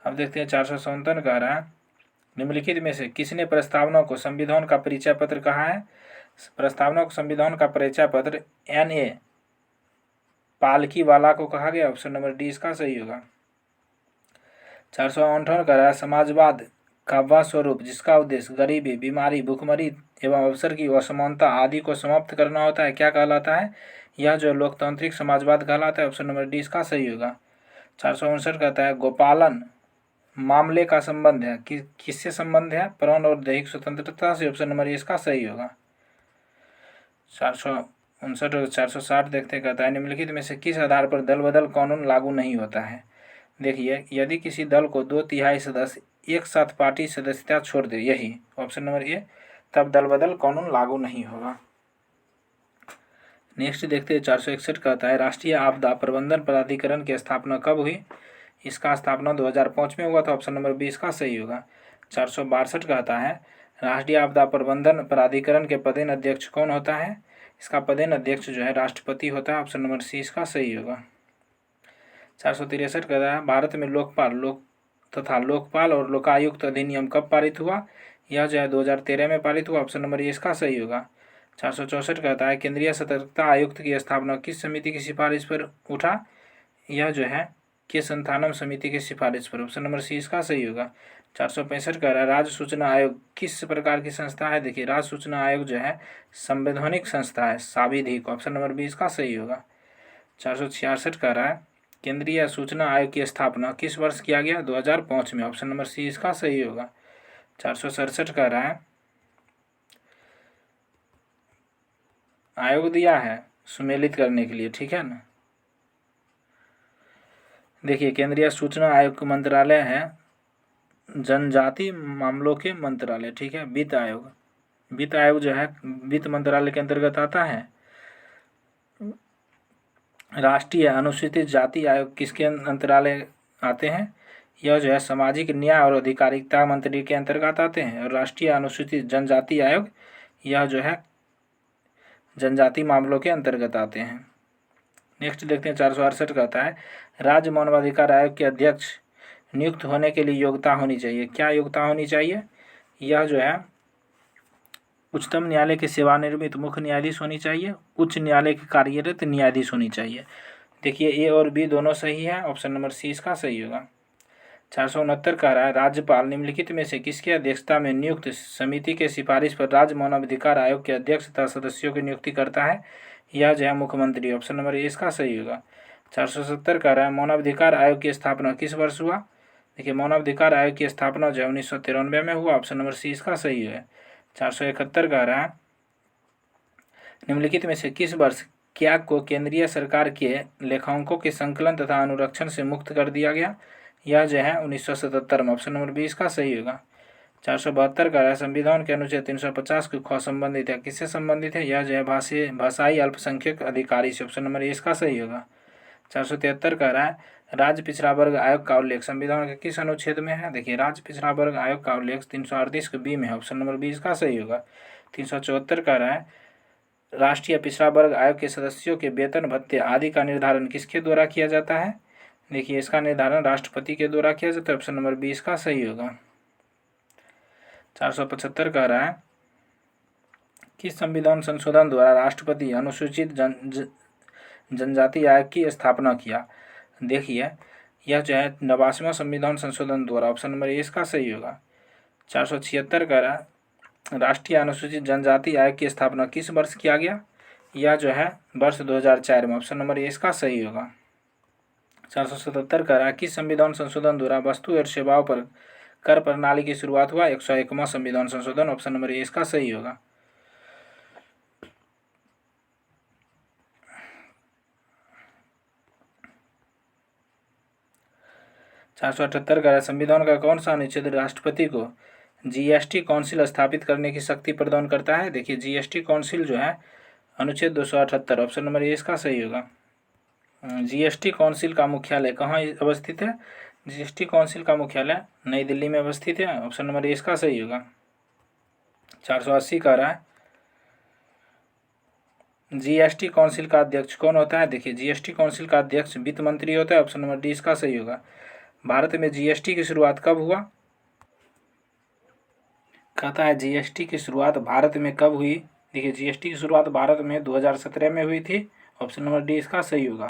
[SPEAKER 1] अब देखते हैं 457 कह रहा है निम्नलिखित में से किसने प्रस्तावना को संविधान का परिचय पत्र कहा है। प्रस्तावना को संविधान का परिचय पत्र N.A. पालकीवाला को कहा गया, ऑप्शन नंबर डी इसका सही होगा। 458 कह रहा है समाजवाद का स्वरूप जिसका उद्देश्य गरीबी, बीमारी, भूखमरी एवं अवसर की असमानता आदि को समाप्त करना होता है, क्या कहलाता है? यह जो लोकतांत्रिक समाजवाद कहलाता है। ऑप्शन नंबर डी इसका सही होगा। 459 कहता है गोपालन मामले का संबंध है किससे संबंध है? प्राण और दैहिक स्वतंत्रता से। ऑप्शन नंबर ए इसका सही होगा। 459 और 460 देखते कहता है निम्नलिखित में से किस आधार पर दल बदल कानून लागू नहीं होता है? देखिए, यदि किसी दल को 2/3 सदस्य एक साथ पार्टी सदस्यता छोड़ दे, यही ऑप्शन नंबर ए, तब दल बदल कानून लागू नहीं होगा। नेक्स्ट देखते हैं 461 कहता है राष्ट्रीय आपदा प्रबंधन प्राधिकरण की स्थापना कब हुई? इसका स्थापना 2005 में हुआ था। ऑप्शन नंबर बी इसका सही होगा। 462 कहता है राष्ट्रीय आपदा प्रबंधन प्राधिकरण के पदेन अध्यक्ष कौन होता है? इसका पदेन अध्यक्ष जो है राष्ट्रपति होता है। ऑप्शन नंबर सी इसका सही होगा। 463 कहता है भारत में लोकपाल और लोकायुक्त अधिनियम कब पारित हुआ? यह जो है 2013 में पारित हुआ। ऑप्शन नंबर ए इसका सही होगा। 464 कहता है केंद्रीय सतर्कता आयुक्त की स्थापना किस समिति की सिफारिश पर उठा? यह जो है के संथानम समिति की सिफारिश पर। ऑप्शन नंबर सी इसका सही होगा। 465 कह रहा है राज्य सूचना आयोग किस प्रकार की संस्था है? देखिए, राज्य सूचना आयोग जो है संवैधानिक संस्था है, सांविधिक। ऑप्शन नंबर बी इसका सही होगा। 466 कह रहा है केंद्रीय सूचना आयोग की स्थापना किस वर्ष किया गया? 2005 में। ऑप्शन नंबर सी इसका सही होगा। 467 कह रहा है आयोग दिया है सुमेलित करने के लिए, ठीक है ना। देखिए, केंद्रीय सूचना आयोग का मंत्रालय है जनजाति मामलों के मंत्रालय, ठीक है। वित्त आयोग, वित्त आयोग जो है वित्त मंत्रालय के अंतर्गत आता है। राष्ट्रीय अनुसूचित जाति आयोग किसके अंतरालय आते हैं? यह जो है सामाजिक न्याय और अधिकारिता मंत्री के अंतर्गत आते हैं। और राष्ट्रीय अनुसूचित जनजाति आयोग यह जो है जनजाति मामलों के अंतर्गत आते हैं। नेक्स्ट देखते हैं 468 कहता है राज्य मानवाधिकार आयोग के अध्यक्ष नियुक्त होने के लिए योग्यता होनी चाहिए। क्या योग्यता होनी चाहिए? यह जो है उच्चतम न्यायालय के सेवानिवृत्त मुख्य न्यायाधीश होनी चाहिए, उच्च न्यायालय के कार्यरत न्यायाधीश होनी चाहिए। देखिए, ए और बी दोनों सही है। ऑप्शन नंबर सी इसका सही होगा। 469 कह रहा है राज्यपाल निम्नलिखित में से किसकी अध्यक्षता में नियुक्त समिति के सिफारिश पर राज्य मानवाधिकार आयोग के अध्यक्ष तथा सदस्यों की नियुक्ति करता है? यह जो है मुख्यमंत्री। ऑप्शन नंबर ए इसका सही होगा। 470 कह रहा है मानवाधिकार आयोग की स्थापना किस वर्ष हुआ? देखिए, मानवाधिकार आयोग की स्थापना जो है 1993 में हुआ। ऑप्शन नंबर सी इसका सही है। 471 कह रहा है निम्नलिखित में से किस वर्ष क्याग को केंद्रीय सरकार के लेखांकों के संकलन तथा अनुरक्षण से मुक्त कर दिया गया? यह जो है 1977 में। ऑप्शन नंबर बी इसका सही होगा। 472 कह रहा है संविधान के अनुच्छेद 350 के ख संबंधित है, किससे संबंधित है? यह जो है भाषाई अल्पसंख्यक अधिकारी से। ऑप्शन नंबर ए इसका सही होगा। 473 कह रहा है राज्य पिछड़ा वर्ग आयोग का उल्लेख संविधान के किस अनुच्छेद में है? देखिए, राज्य पिछड़ा वर्ग आयोग का उल्लेख 338 के बी में है। ऑप्शन नंबर बी इसका सही होगा। 374 कह रहा है राष्ट्रीय पिछड़ा वर्ग आयोग के सदस्यों के वेतन भत्ते आदि का निर्धारण किसके द्वारा किया जाता है? देखिए, इसका निर्धारण राष्ट्रपति के द्वारा किया जाता है। ऑप्शन नंबर बी इसका सही होगा। 475 कह रहा है किस संविधान संशोधन द्वारा राष्ट्रपति अनुसूचित जनजाति आयोग की स्थापना किया? देखिए, यह जो है 89वां संविधान संशोधन द्वारा। ऑप्शन नंबर ए इसका सही होगा। 476 कह रहा है राष्ट्रीय अनुसूचित जनजाति आयोग की स्थापना किस वर्ष किया गया? यह जो है वर्ष 2004 में। ऑप्शन नंबर ए इसका सही होगा। 477 कह रहा है किस संविधान संशोधन द्वारा वस्तु और सेवाओं पर कर प्रणाली की शुरुआत हुआ? 101वां संविधान संशोधन। ऑप्शन नंबर ए इसका सही होगा। 478 कह रहा है संविधान का कौन सा अनुच्छेद राष्ट्रपति को जीएसटी काउंसिल स्थापित करने की शक्ति प्रदान करता है? देखिए, जीएसटी काउंसिल जो है अनुच्छेद 278। ऑप्शन नंबर ए इसका सही होगा। जीएसटी काउंसिल का मुख्यालय कहाँ अवस्थित है? जीएसटी काउंसिल का मुख्यालय नई दिल्ली में अवस्थित है। ऑप्शन नंबर ए इसका सही होगा। 480 कह रहा है जीएसटी काउंसिल का अध्यक्ष कौन होता है? देखिए, जीएसटी काउंसिल का अध्यक्ष वित्त मंत्री होता है। ऑप्शन नंबर डी इसका सही होगा। भारत में जीएसटी की शुरुआत कब हुआ? कहता है जीएसटी की शुरुआत भारत में कब हुई? देखिए, जीएसटी की शुरुआत भारत में 2017 में हुई थी। ऑप्शन नंबर डी इसका सही होगा।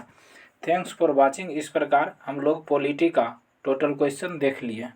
[SPEAKER 1] Thanks for watching. इस प्रकार हम लोग पॉलिटी का टोटल क्वेश्चन देख लिए।